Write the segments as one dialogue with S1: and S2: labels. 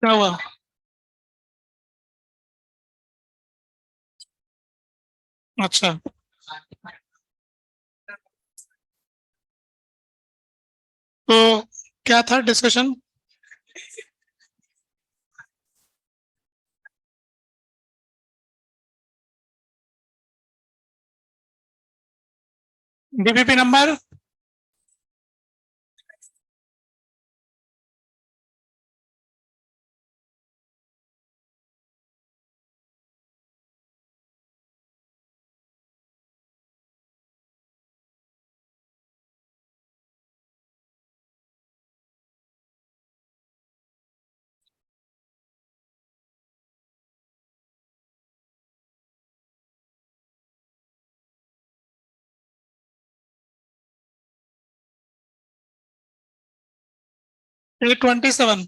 S1: क्या हुआ? अच्छा। तो क्या था डिस्कशन? DPP number? 827।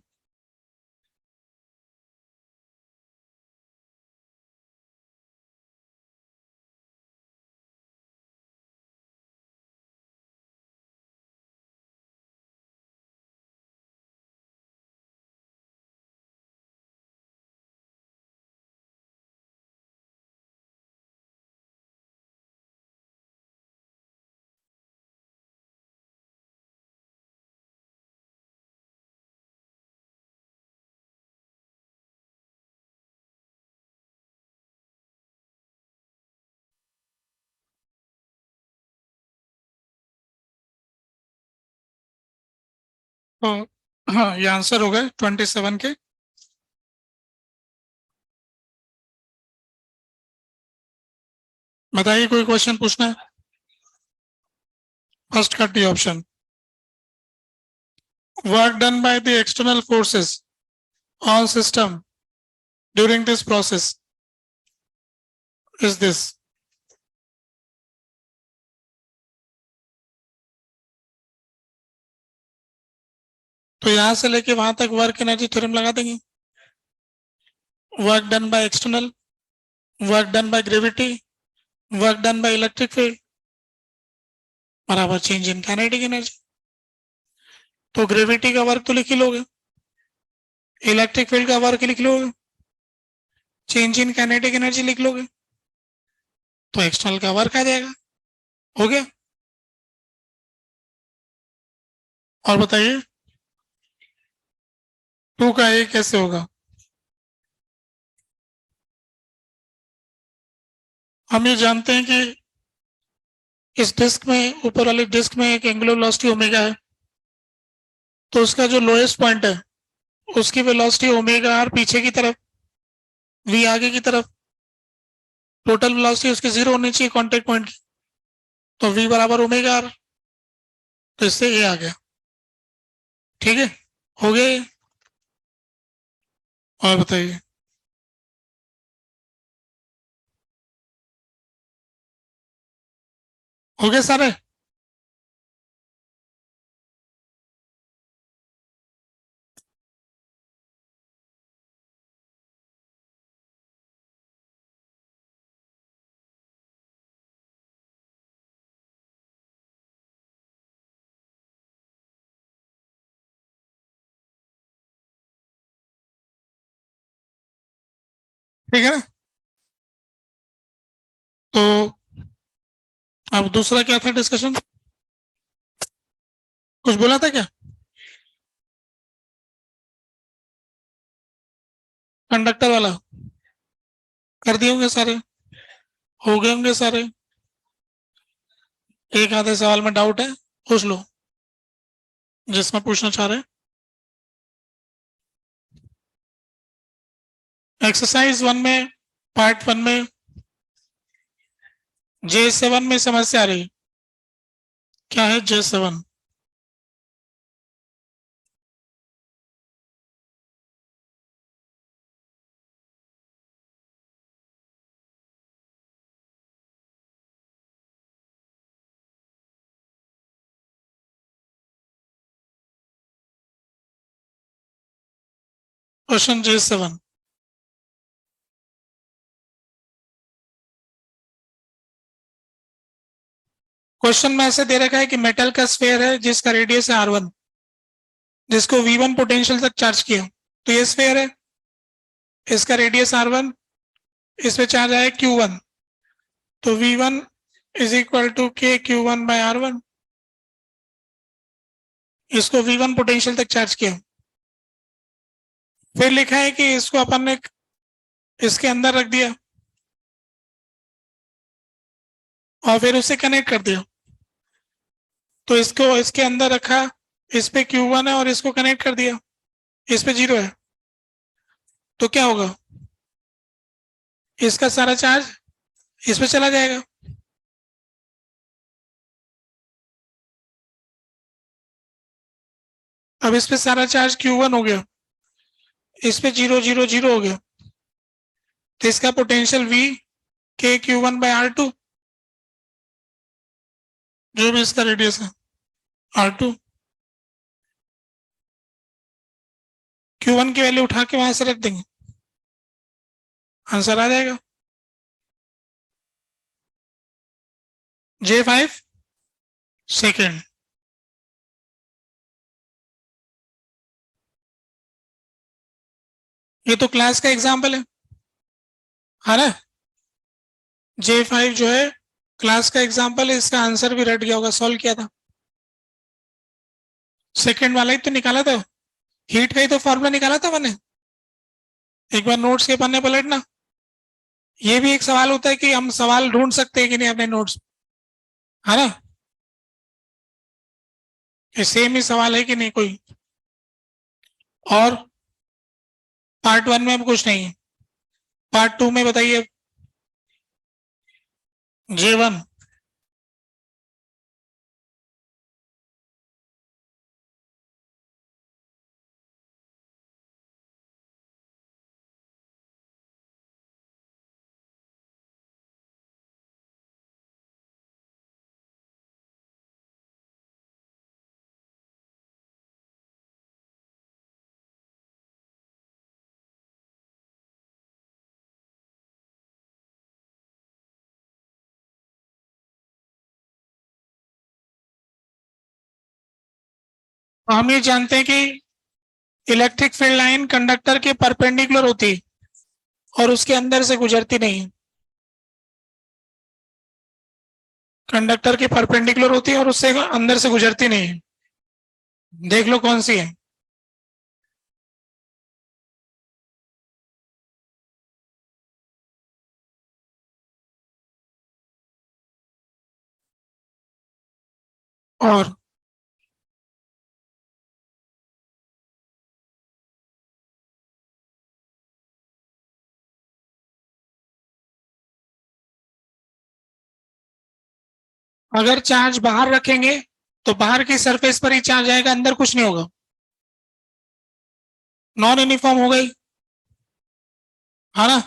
S1: तो हाँ, ये आंसर हो गए 27 के। बताइए, कोई क्वेश्चन पूछना है? फर्स्ट का D option. Work done by the external forces on system during this process is this. तो यहां से लेके वहां तक वर्क एनर्जी थ्योरम लगा देंगे। Work done by external, work done by gravity, work done by electric field बराबर change in kinetic energy. तो ग्रेविटी का वर्क तो लिख ही लोगे, इलेक्ट्रिक फील्ड का वर्क लिख लोगे, चेंज इन काइनेटिक एनर्जी लिख लोगे, तो एक्सटर्नल का वर्क आ जाएगा। हो गया। और बताइए, टू का ए कैसे होगा? हम ये जानते हैं कि इस डिस्क में, ऊपर वाली डिस्क में एक एंगुलर वेलोसिटी ओमेगा है। तो उसका जो लोएस्ट पॉइंट है उसकी वेलोसिटी ओमेगा आर पीछे की तरफ, वी आगे की तरफ। टोटल वेलोसिटी उसकी जीरो होनी चाहिए कांटेक्ट पॉइंट की। तो वी बराबर ओमेगा आर। तो इससे ये आ गया। ठीक है, हो गया ये। और बताइए। हो गए सारे? ठीक है। तो अब दूसरा क्या था डिस्कशन? कुछ बोला था क्या? कंडक्टर वाला? कर दिए होंगे सारे। हो गए होंगे सारे। एक आधे सवाल में डाउट है, पूछ लो जिसमें पूछना चाह रहे हैं। एक्सरसाइज वन में, पार्ट वन में J7 में समस्या आ रही। क्या है J7? Question J7। क्वेश्चन में ऐसे दे रखा है कि मेटल का स्फीयर है जिसका रेडियस है R1, जिसको V1 पोटेंशियल तक चार्ज किया। तो ये स्फीयर है, इसका रेडियस r1, इस पे चार्ज आया q1, तो v1 is equal to k q1 by r1। इसको v1 पोटेंशियल तक चार्ज किया। फिर लिखा है कि इसको अपन ने इसके अंदर रख दिया और फिर उसे कनेक्ट कर दिया। तो इसको इसके अंदर रखा, इस पे Q1 है और इसको कनेक्ट कर दिया, इस पे 0 है, तो क्या होगा, इसका सारा चार्ज इस पे चला जाएगा। अब इस पे सारा चार्ज Q1 हो गया, इस पे 0 0 0 हो गया, तो इसका potential V K Q1 bye R2, जो भी इसका रेडियस है R2। Q1 की वैल्यू उठा के वहां से रख देंगे, आंसर आ जाएगा J5 सेकेंड। ये तो क्लास का एग्जाम्पल है ना। J5 जो है क्लास का एग्जाम्पल है, इसका आंसर भी रट गया होगा, सॉल्व किया था। सेकेंड वाला ही तो निकाला था, हीट का ही तो फॉर्मूला निकाला था मैंने। एक बार नोट्स के पन्ने पलटना। ये भी एक सवाल होता है कि हम सवाल ढूंढ सकते हैं कि नहीं अपने नोट्स, है ना। ये सेम ही सवाल है कि नहीं कोई, और पार्ट 1 में अब कुछ नहीं है, पार्ट 2 में बताइए। J1 हम ये जानते हैं कि इलेक्ट्रिक फील्ड लाइन कंडक्टर के परपेंडिकुलर होती है और उसके अंदर से गुजरती नहीं है। कंडक्टर के परपेंडिकुलर होती है और उससे अंदर से गुजरती नहीं है। देख लो कौन सी है। और अगर चार्ज बाहर रखेंगे तो बाहर की सरफेस पर ही चार्ज आएगा, अंदर कुछ नहीं होगा, नॉन यूनिफॉर्म हो गई, है ना।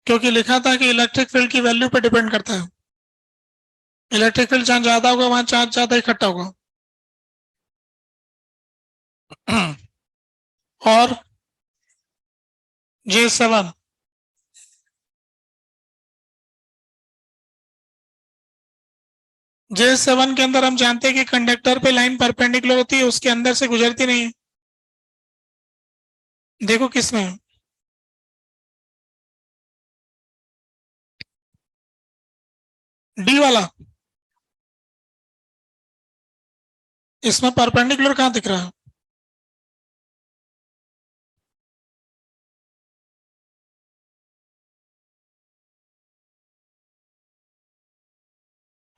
S1: क्योंकि लिखा था कि इलेक्ट्रिक फील्ड की वैल्यू पर डिपेंड करता है, इलेक्ट्रिक फील्ड जहां ज्यादा होगा वहां चार्ज ज्यादा इकट्ठा होगा। और J7 J7 के अंदर हम जानते हैं कि कंडक्टर पे लाइन परपेंडिकुलर होती है, उसके अंदर से गुजरती नहीं है। देखो किसमें है, डी वाला, इसमें परपेंडिकुलर कहां दिख रहा है।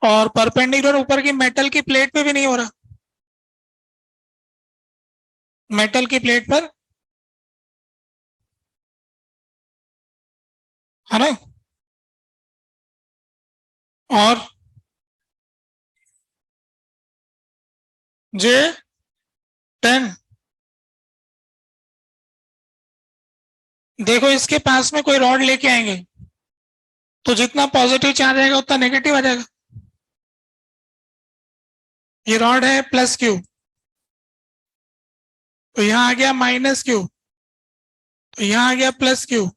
S1: और परपेंडिकुलर ऊपर की मेटल की प्लेट पे भी नहीं हो रहा, मेटल की प्लेट पर, है ना। और J10, देखो इसके पास में कोई रॉड लेके आएंगे तो जितना पॉजिटिव चार्ज आएगा उतना नेगेटिव आ जाएगा। ये रॉड है +Q, तो यहां आ गया -Q, तो यहां आ गया +Q,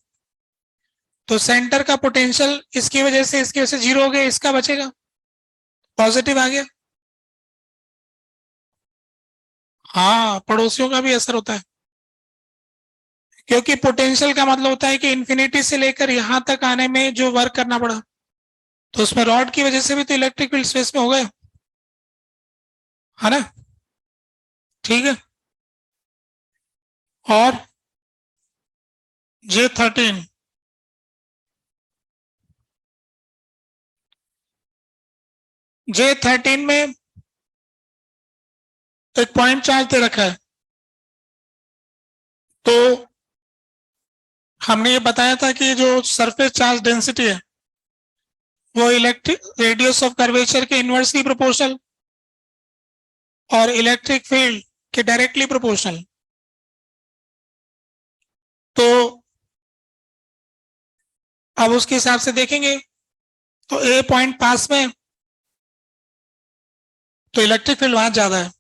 S1: तो सेंटर का पोटेंशियल इसकी वजह से 0 हो गया, इसका बचेगा, पॉजिटिव आ गया। हाँ, पड़ोसियों का भी असर होता है। क्योंकि पोटेंशियल का मतलब होता है कि इन्फिनिटी से लेकर यहां तक आने में जो वर्क करना पड़ा, तो उसमें रॉड की वजह से भी तो इलेक्ट्रिक फील्ड स्पेस में हो गए, है ना। ठीक है। और J13, J13 में एक पॉइंट चार्ज दे रखा है। तो हमने ये बताया था कि जो सरफेस चार्ज डेंसिटी है वो इलेक्ट्रिक रेडियस ऑफ कर्वेचर के इनवर्सली प्रोपोर्शनल और इलेक्ट्रिक फील्ड के डायरेक्टली प्रोपोर्शनल। तो अब उसके हिसाब से देखेंगे, तो ए पॉइंट पास में तो इलेक्ट्रिक फील्ड वहां ज्यादा है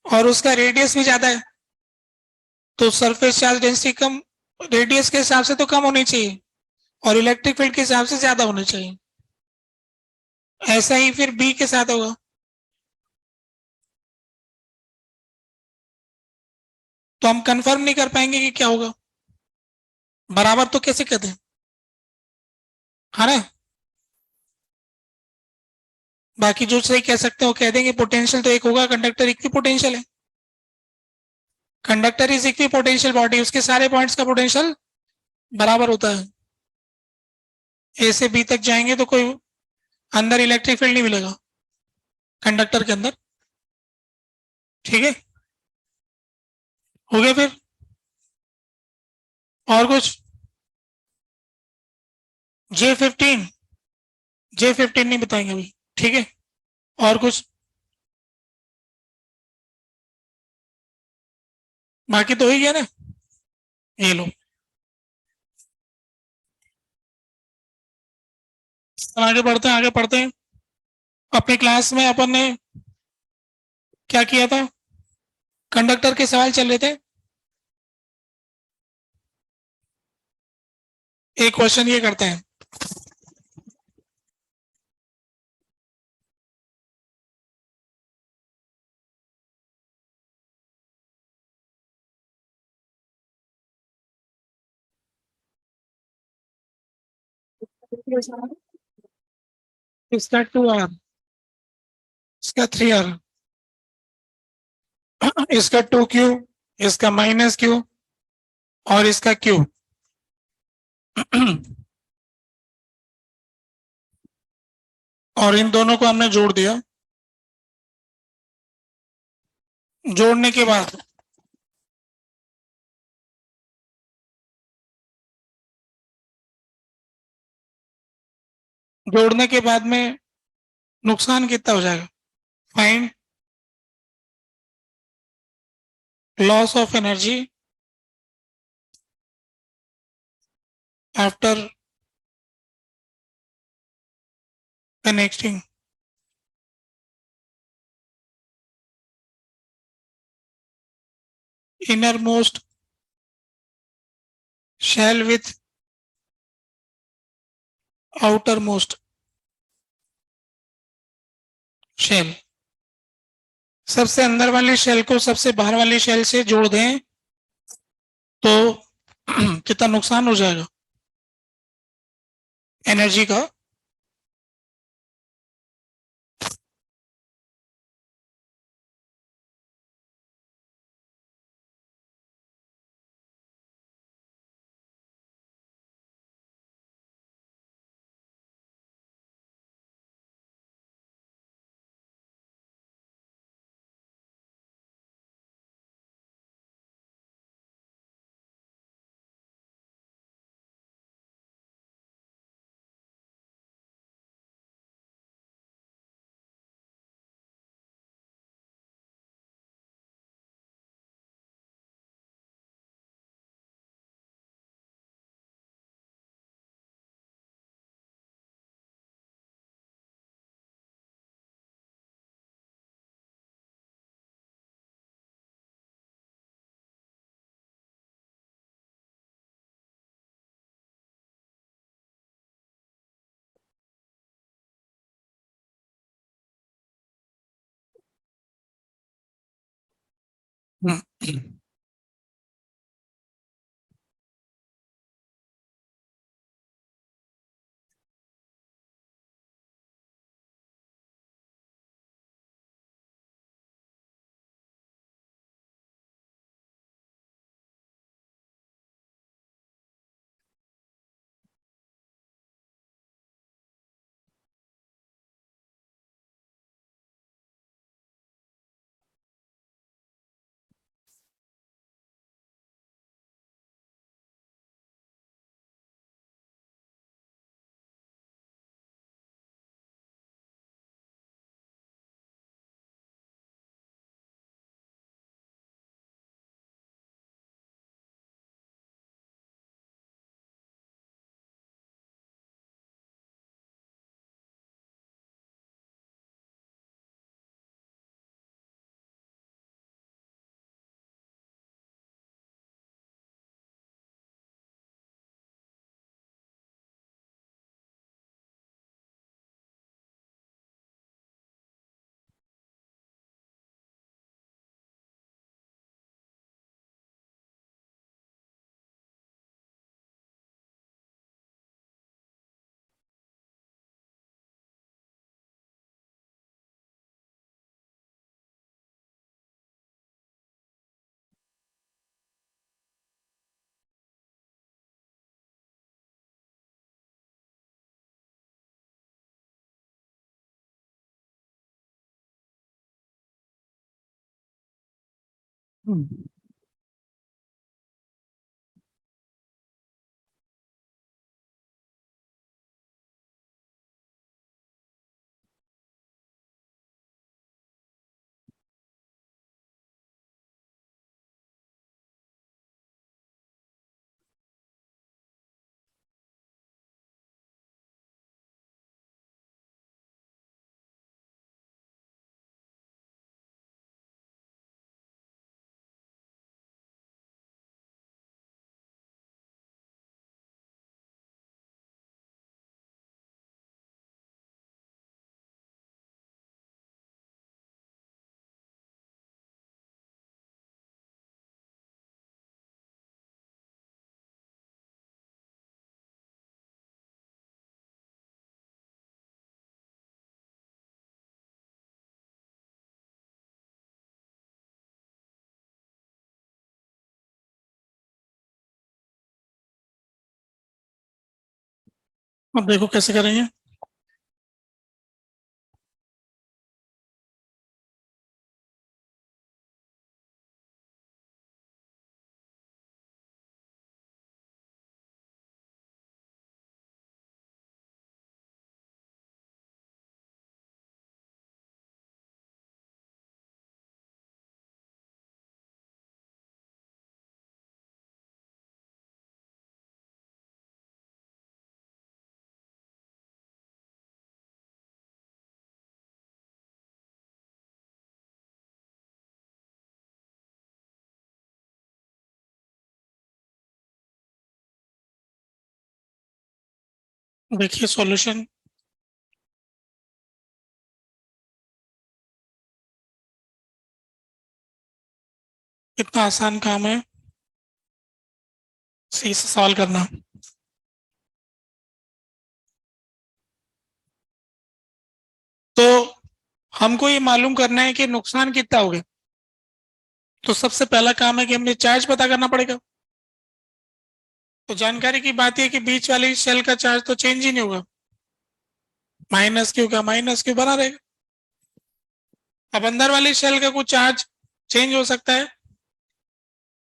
S1: और उसका रेडियस भी ज्यादा है, तो सरफेस चार्ज डेंसिटी कम, रेडियस के हिसाब से तो कम होनी चाहिए और इलेक्ट्रिक फील्ड के हिसाब से ज्यादा होनी चाहिए। ऐसा ही फिर बी के साथ होगा। तो हम कंफर्म नहीं कर पाएंगे कि क्या होगा, बराबर तो कैसे कहते हैं, है ना। बाकी जो सही कह सकते हैं वो कह देंगे, पोटेंशियल तो एक होगा, कंडक्टर इक्वी पोटेंशियल है, conductor is equi potential body, उसके सारे पॉइंट्स का पोटेंशियल बराबर होता है। ए से बी तक जाएंगे तो कोई अंदर इलेक्ट्रिक फील्ड नहीं मिलेगा कंडक्टर के अंदर। ठीक है, हो गया फिर। और कुछ? J15, J15 नहीं बताएंगे अभी। ठीक है, और कुछ? बाकी तो हो ही गया ना। ये लो, आगे बढ़ते हैं, आगे पढ़ते हैं। अपनी क्लास में अपन ने क्या किया था, कंडक्टर के सवाल चल रहे थे। एक क्वेश्चन ये करते हैं, इसका 2R, इसका 3R, इसका 2Q, इसका -Q और इसका Q। और इन दोनों को हमने जोड़ दिया। जोड़ने के बाद में नुकसान कितना हो जाएगा, find loss of energy after connecting innermost shell with outermost shell. सबसे अंदर वाली शेल को सबसे बाहर वाली शेल से जोड़ दें तो कितना नुकसान हो जाएगा एनर्जी का। अब देखो कैसे करेंगे। देखिए सॉल्यूशन इतना आसान काम है सही से सवाल करना। तो हमको ये मालूम करना है कि नुकसान कितना हो गया। तो सबसे पहला काम है कि हमें चार्ज पता करना पड़ेगा। तो जानकारी की बात यह कि बीच वाली शेल का चार्ज तो चेंज ही नहीं होगा, माइनस क्यू का माइनस क्यू बना रहेगा। अब अंदर वाली शेल का कुछ चार्ज चेंज हो सकता है,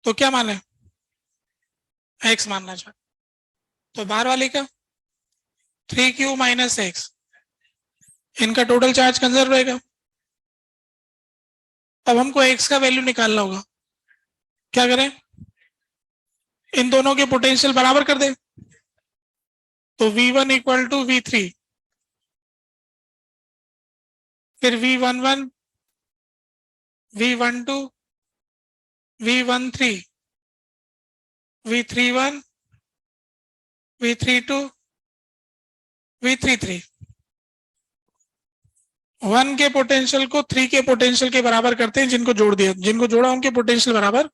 S1: तो क्या माने, एक्स मानना चाहिए। तो बाहर वाली का 3q माइनस एक्स, इनका टोटल चार्ज कंजर्व रहेगा। अब हमको एक्स का वैल्यू निकालना होगा। क्या करें, इन दोनों के पोटेंशियल बराबर कर दें। तो V1 इक्वल टू V3, फिर V11, V12, V13, V31, V32, V33। 1 के पोटेंशियल को 3 के पोटेंशियल के बराबर करते हैं, जिनको जोड़ दिया, जिनको जोड़ा उनके पोटेंशियल बराबर।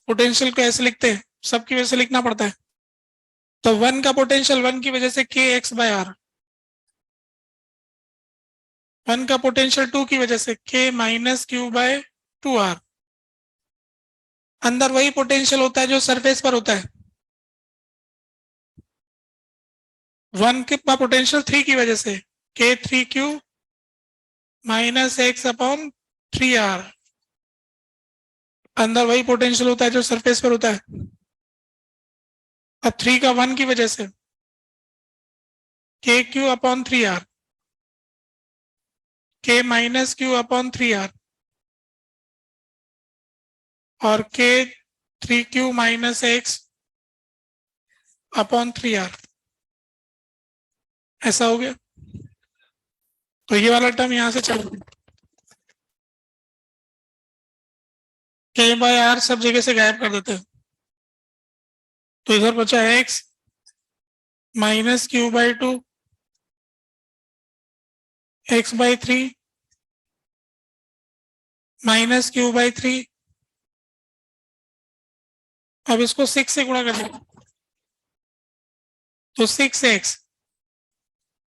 S1: पोटेंशियल को ऐसे लिखते हैं, सबकी वजह से लिखना पड़ता है। तो 1 का पोटेंशियल 1 की वजह से के एक्स बाय आर, 1 का पोटेंशियल 2 की वजह से के माइनस क्यू बाय 2r। अंदर वही पोटेंशियल होता है जो सरफेस पर होता है। 1 का पोटेंशियल 3 की वजह से के 3q minus x upon 3r। अंदर वही पोटेंशियल होता है जो सरफेस पर होता है। अब 3 का 1 की वजह से के क्यू अपॉन 3r, के माइनस क्यू अपॉन 3r, और के 3q minus x upon 3r। ऐसा हो गया। तो ये वाला टर्म यहां से चल गया, के बाय आर सब जगह से गायब कर देते हैं। तो इधर बचा है x minus q by 2, x by 3 minus q by 3। अब इसको 6 से गुणा कर देंगे, तो 6x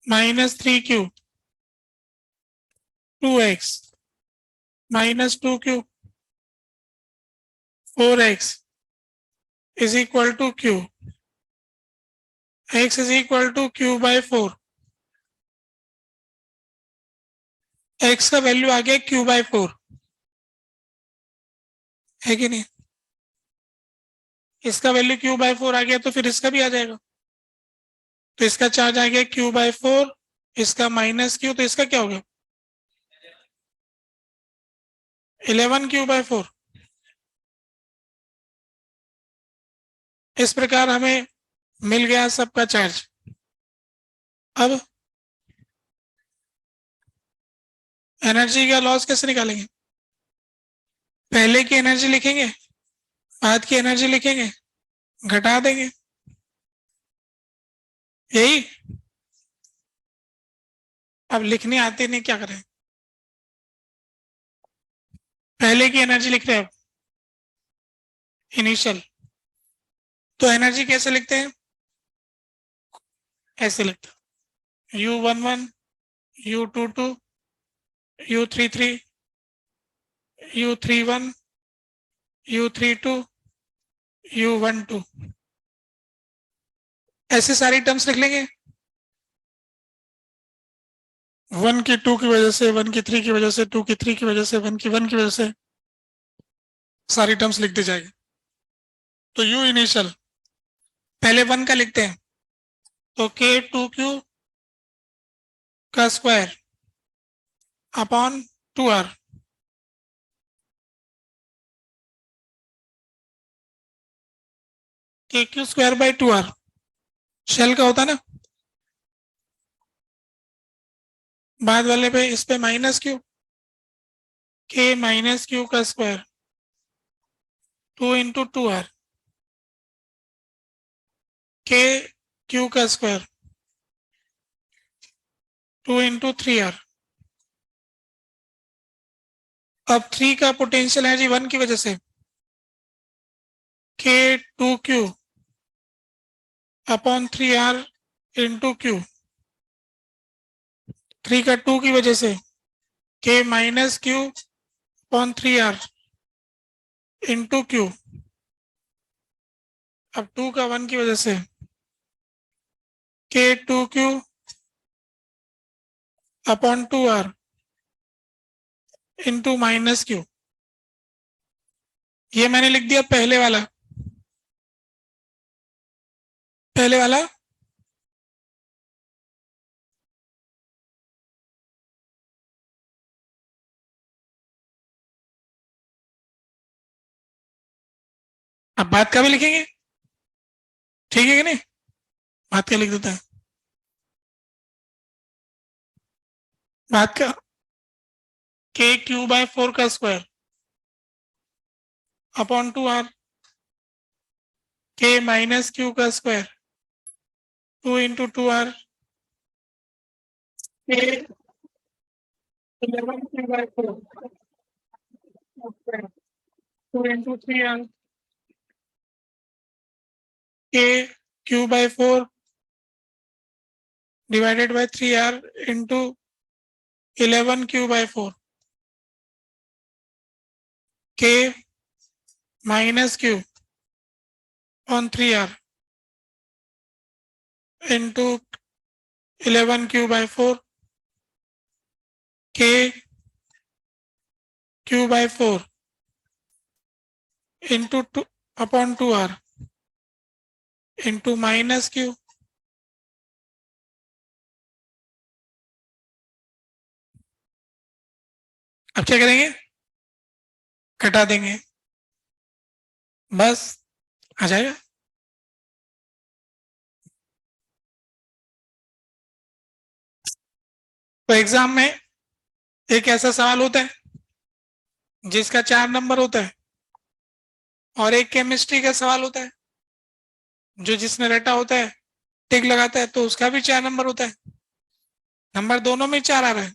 S1: minus 3q 2x minus 2q 4x is equal to q, x is equal to q by 4। x का वैल्यू आ गया q बाय 4। है कि नहीं? इसका वैल्यू Q/4 आ गया तो फिर इसका भी आ जाएगा। तो इसका चार्ज आ गया Q/4, इसका -Q, तो इसका क्या हो गया 11 Q/4। इस प्रकार हमें मिल गया सबका चार्ज। अब एनर्जी का लॉस कैसे निकालेंगे? पहले की एनर्जी लिखेंगे, बाद की एनर्जी लिखेंगे, घटा देंगे, यही। अब लिखने आते नहीं, क्या करें? पहले की एनर्जी लिख रहे हैं, इनिशियल। तो एनर्जी कैसे लिखते हैं? ऐसे लिखते हैं U11, U22, U33, U31, U32, U12, ऐसे सारी टर्म्स लिख लेंगे। 1 की 2 की वजह से, 1 की 3 की वजह से, 2 की 3 की वजह से, 1 की 1 की वजह से सारी टर्म्स लिखते जाएंगे। तो U इनिशियल पहले 1 का लिखते हैं, तो K2Q का square upon 2R, KQ² 2R shell का होता ना, बाद वाले पे इस पे -Q, K-Q का स्क्वायर 2 इंटू 2R, K-Q का स्क्वायर 2 इंटू 3R। अब 3 का पोटेंशियल है जी 1 की वजह से, K2Q upon 3R into Q। 3 का 2 की वजह से K-Q upon 3R into Q। अब 2 का 1 की वजह से K2Q upon 2R into -Q। ये मैंने लिख दिया पहले वाला, पहले वाला। अब बात का भी लिखेंगे, ठीक है कि नहीं? बात का लिख देता है, बात का K/4 का स्क्वायर अपॉन 2R, K-Q का square 2 into 2R, K11Q/4 2 into 3R, K/4 divided by 3R into 11Q/4, K-Q on 3R into 11Q/4, K/4 into 2 upon 2R into -Q। अब क्या करेंगे? घटा देंगे, बस आ जाएगा। तो एग्जाम में एक ऐसा सवाल होता है जिसका 4 नंबर होता है, और एक केमिस्ट्री का सवाल होता है जो जिसने रटा होता है टिक लगाता है तो उसका भी 4 नंबर होता है। नंबर दोनों में 4 आ रहा है।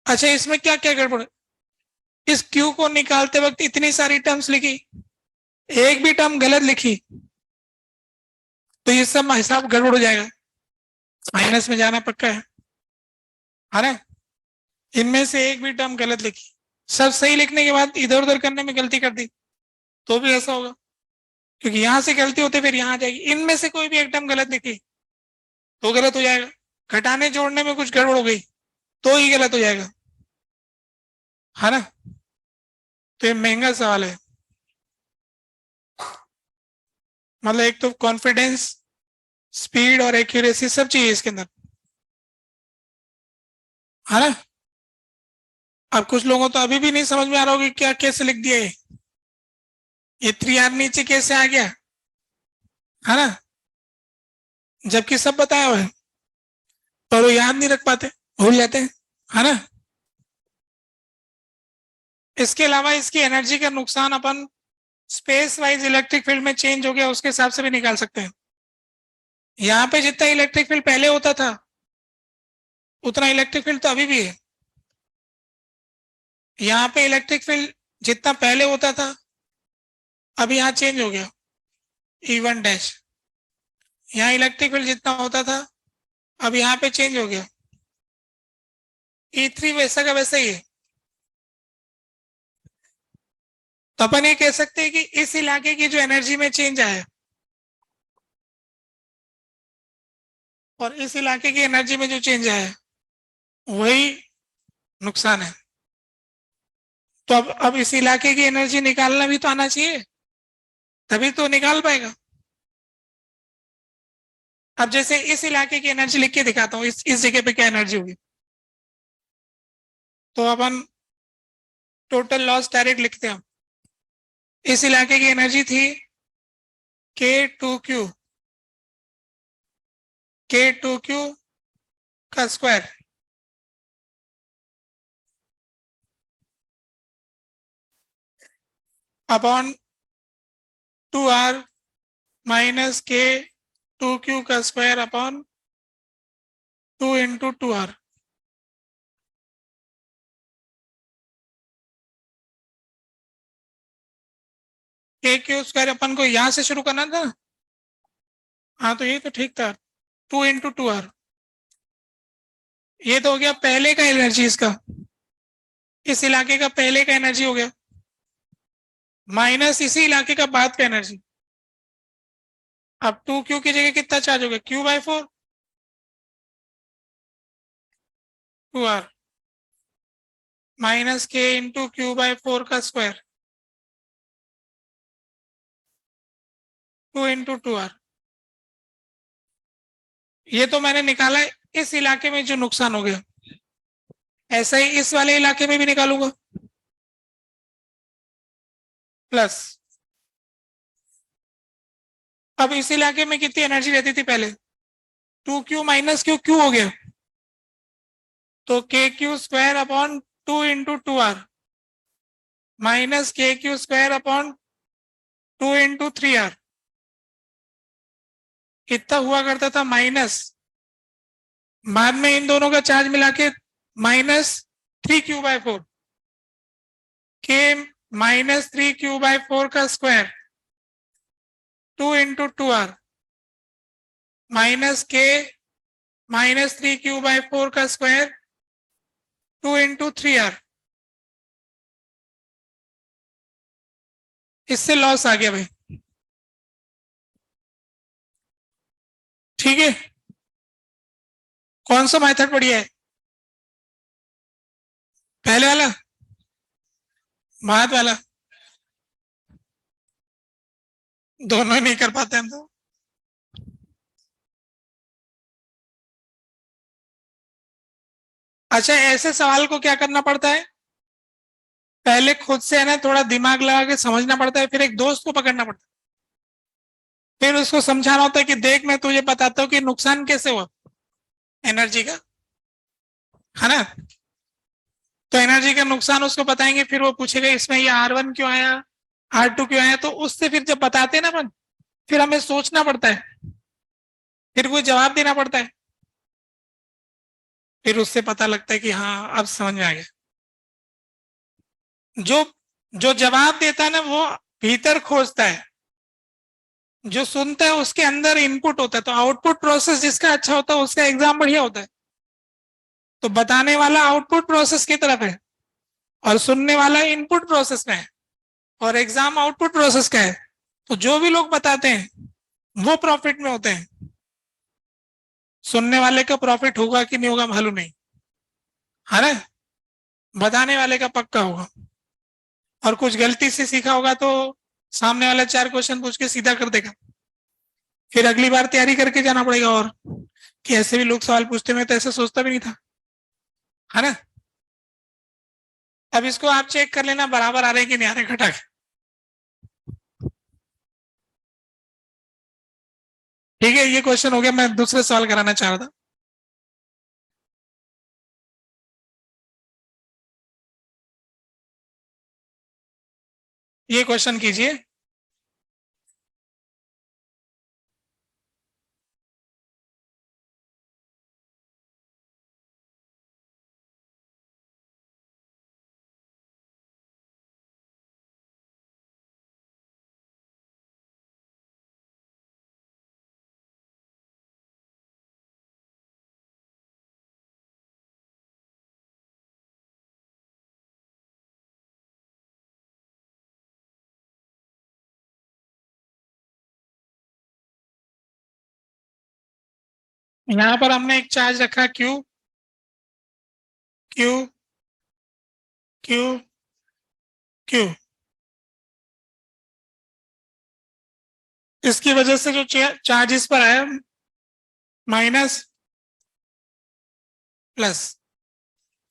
S1: अच्छा, इसमें क्या क्या गड़बड़ है? इस क्यू को निकालते वक्त इतनी सारी टर्म्स लिखी, एक भी टर्म गलत लिखी तो ये सब हिसाब गड़बड़ हो जाएगा, माइनस में जाना पक्का है ना? इनमें से एक भी टर्म गलत लिखी, सब सही लिखने के बाद इधर उधर करने में गलती कर दी तो भी ऐसा होगा, क्योंकि यहां से गलती होते फिर यहां आ जाएगी। इनमें से कोई भी एक टर्म गलत लिखी तो गलत हो जाएगा, घटाने जोड़ने में कुछ गड़बड़ हो गई तो ही गलत हो जाएगा, है ना? तो ये महंगा सवाल है। मतलब एक तो कॉन्फिडेंस, स्पीड और एक्यूरेसी सब चाहिए इसके अंदर, है ना। अब कुछ लोगों तो अभी भी नहीं समझ में आ रहा होगा कि क्या कैसे लिख दिया ये 3R नीचे कैसे आ गया, है ना। जबकि सब बताया हुआ है, पर वो याद नहीं रख पाते, भूल जाते हैं, है ना। इसके अलावा इसकी एनर्जी का नुकसान अपन स्पेस वाइज इलेक्ट्रिक फील्ड में चेंज हो गया उसके हिसाब से भी निकाल सकते हैं। यहाँ पे जितना इलेक्ट्रिक फील्ड पहले होता था उतना इलेक्ट्रिक फील्ड तो अभी भी है। यहाँ पे इलेक्ट्रिक फील्ड जितना पहले होता था अभी यहाँ चेंज हो गया, E1 डैश। यहाँ इलेक्ट्रिक फील्ड जितना होता था अब यहाँ पे चेंज हो गया, E3 वैसा का वैसा ही है। तो अपन ये कह सकते हैं कि इस इलाके की जो एनर्जी में चेंज आया और इस इलाके की एनर्जी में जो चेंज आया वही नुकसान है। तो अब इस इलाके की एनर्जी निकालना भी तो आना चाहिए, तभी तो निकाल पाएगा। अब जैसे इस इलाके की एनर्जी लिख के दिखाता हूँ, इस जगह पे क्या एनर्जी होगी। तो अपन टोटल लॉस डायरेक्ट लिखते हैं। इस इलाके की एनर्जी थी K2Q, K2Q का square upon 2R minus K2Q का square upon 2 into 2R। K square upon को यहां से शुरू करना था। हाँ तो ये तो ठीक था, 2 इंटू 2R। ये तो हो गया पहले का एनर्जी, इसका इस इलाके का पहले का एनर्जी हो गया, माइनस इसी इलाके का बाद का एनर्जी। अब 2Q की जगह कितना चार्ज हो गया, Q/4 2R minus K into Q/4 का स्क्वायर 2 इंटू 2R। ये तो मैंने निकाला है इस इलाके में जो नुकसान हो गया, ऐसा ही इस वाले इलाके में भी निकालूंगा, प्लस अब इस इलाके में कितनी एनर्जी रहती थी पहले, 2Q माइनस Q हो गया, तो KQ square upon 2 into 2R minus KQ square upon 2 into 3R। इतना हुआ करता था माइनस, बाद में इन दोनों का चार्ज मिला के -3Q/4, K -3Q/4 का square 2 into 2R minus K -3Q/4 का स्क्वायर 2 इंटू 3R। इससे लॉस आ गया भाई, ठीक है। कौन सा मेथड बढ़िया है, पहले वाला, बाद वाला? दोनों ही नहीं कर पाते हम तो। अच्छा, ऐसे सवाल को क्या करना पड़ता है, पहले खुद से है ना थोड़ा दिमाग लगा के समझना पड़ता है, फिर एक दोस्त को पकड़ना पड़ता है, फिर उसको समझाना होता है कि देख मैं तुझे बताता हूँ कि नुकसान कैसे हुआ एनर्जी का, है ना। तो एनर्जी का नुकसान उसको बताएंगे, फिर वो पूछेगा इसमें ये R1 क्यों आया, R2 क्यों आया। तो उससे फिर जब बताते हैं ना अपन, फिर हमें सोचना पड़ता है, फिर वो जवाब देना पड़ता है, फिर उससे पता लगता है कि हाँ अब समझ में आ गया। जो जो जवाब देता है ना वो भीतर खोजता है, जो सुनता है उसके अंदर इनपुट होता है। तो आउटपुट प्रोसेस जिसका अच्छा होता है उसका एग्जाम बढ़िया होता है। तो बताने वाला आउटपुट प्रोसेस की तरफ है और सुनने वाला इनपुट प्रोसेस में है, और एग्जाम आउटपुट प्रोसेस का है। तो जो भी लोग बताते हैं वो प्रॉफिट में होते हैं, सुनने वाले का प्रॉफिट होगा कि नहीं होगा मालूम नहीं, है ना, बताने वाले का पक्का होगा। और कुछ गलती से सीखा होगा तो सामने वाला 4 क्वेश्चन पूछ के सीधा कर देगा, फिर अगली बार तैयारी करके जाना पड़ेगा। और कि ऐसे भी लोग सवाल पूछते, मैं तो ऐसे सोचता भी नहीं था, है ना। अब इसको आप चेक कर लेना बराबर आ रहे कि नहीं आ रहे घटा के। ठीक है, ये क्वेश्चन हो गया। मैं दूसरे सवाल कराना चाह रहा था। ये क्वेश्चन कीजिए। यहां पर हमने एक चार्ज रखा क्यू, क्यू, क्यू, क्यू। इसकी वजह से जो चार्ज इस पर है माइनस प्लस,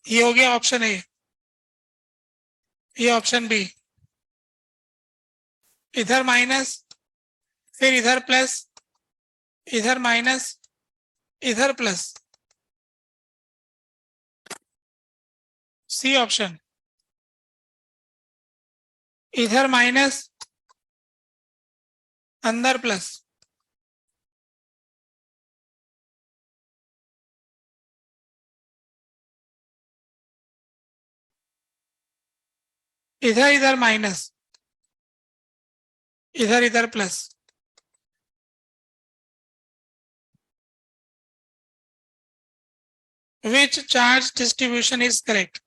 S1: ये हो गया ऑप्शन ए। ये ऑप्शन बी, इधर माइनस, फिर इधर प्लस, इधर माइनस, इधर प्लस। सी ऑप्शन, इधर माइनस, अंदर प्लस। इधर इधर माइनस, इधर इधर plus. Which charge distribution is correct?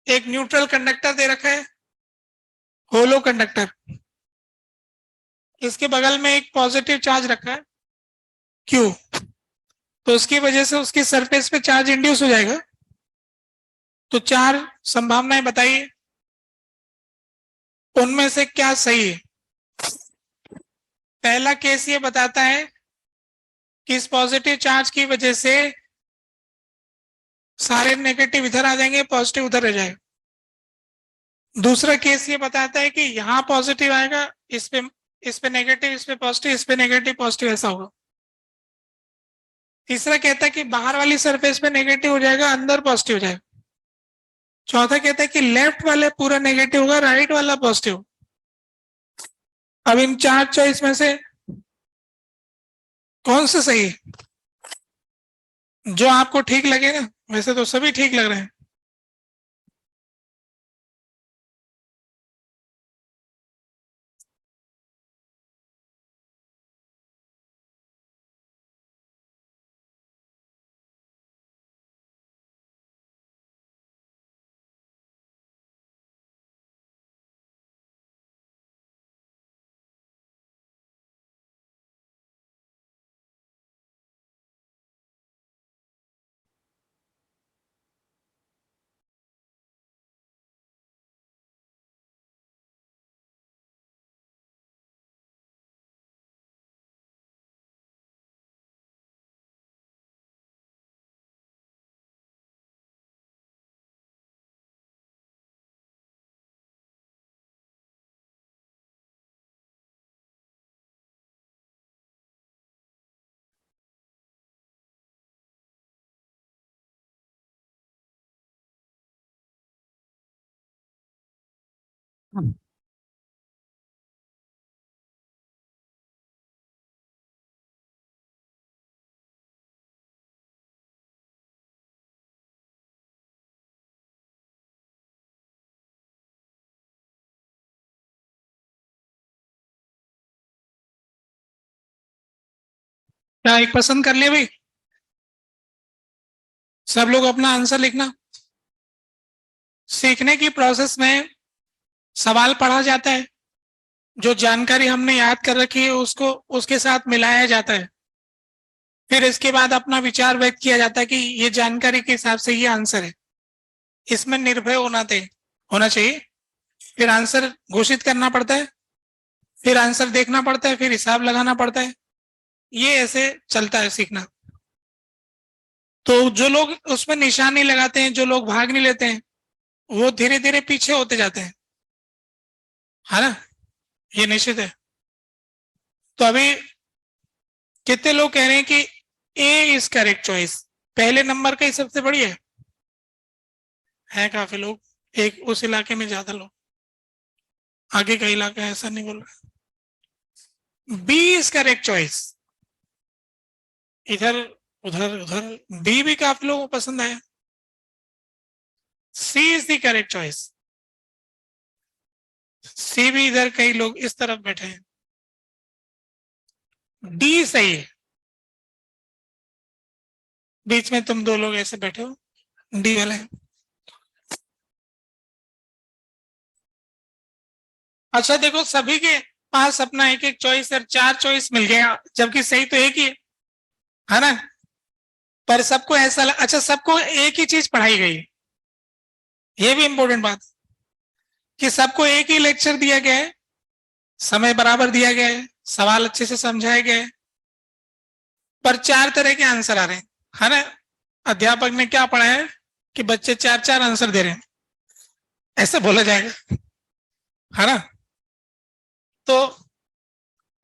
S1: एक न्यूट्रल कंडक्टर दे रखा है, होलो कंडक्टर। इसके बगल में एक पॉजिटिव चार्ज रखा है क्यू, तो उसकी वजह से उसकी सरफेस पे चार्ज इंड्यूस हो जाएगा। तो 4 संभावनाएं बताइए, उनमें से क्या सही है। पहला केस ये बताता है कि इस पॉजिटिव चार्ज की वजह से सारे नेगेटिव इधर आ जाएंगे, पॉजिटिव उधर रह जाएगा। दूसरा केस ये बताता है कि यहाँ पॉजिटिव आएगा, इस पे नेगेटिव, इस पे पॉजिटिव, इस पे नेगेटिव पॉजिटिव, ऐसा होगा। तीसरा कहता है कि बाहर वाली सरफेस पे नेगेटिव हो जाएगा, अंदर पॉजिटिव हो जाएगा। चौथा कहता है कि लेफ्ट वाले पूरा नेगेटिव होगा, राइट वाला पॉजिटिव। अब इन 4 चॉइस में से कौन सा सही है? जो आपको ठीक लगे ना, वैसे तो सभी ठीक लग रहे हैं। क्या एक पसंद कर लिया भाई? सब लोग अपना आंसर लिखना। सीखने की प्रोसेस में सवाल पढ़ा जाता है, जो जानकारी हमने याद कर रखी है उसको उसके साथ मिलाया जाता है। फिर इसके बाद अपना विचार व्यक्त किया जाता है कि ये जानकारी के हिसाब से ये आंसर है, इसमें निर्भय होना चाहिए। फिर आंसर घोषित करना पड़ता है, फिर आंसर देखना पड़ता है, फिर हिसाब लगाना पड़ता है। ये ऐसे चलता है सीखना। तो जो लोग उसमें निशान नहीं लगाते हैं, जो लोग भाग नहीं लेते हैं, वो धीरे धीरे पीछे होते जाते हैं, है ना, ये निश्चित है। तो अभी कितने लोग कह रहे हैं कि ए इज करेक्ट चॉइस, पहले नंबर का ही सबसे बढ़िया है काफी लोग, एक उस इलाके में ज्यादा लोग, आगे का इलाका ऐसा नहीं बोल रहा। बी इज करेक्ट चॉइस, इधर उधर उधर बी भी काफी लोगों को पसंद आया। सी इज द करेक्ट चॉइस, सी भी इधर कई लोग इस तरफ बैठे हैं। डी सही है, बीच में तुम दो लोग ऐसे बैठे हो, डी वाले। अच्छा देखो, सभी के पास अपना एक एक चॉइस और 4 चॉइस मिल गया, जबकि सही तो एक ही है ना। पर सबको ऐसा अच्छा, सबको एक ही चीज पढ़ाई गई, ये भी इंपॉर्टेंट बात कि सबको एक ही लेक्चर दिया गया है, समय बराबर दिया गया है, सवाल अच्छे से समझाए गए, पर 4 तरह के आंसर आ रहे हैं, है ना। अध्यापक ने क्या पढ़ा है कि बच्चे 4 आंसर दे रहे हैं, ऐसे बोला जाएगा, है ना। तो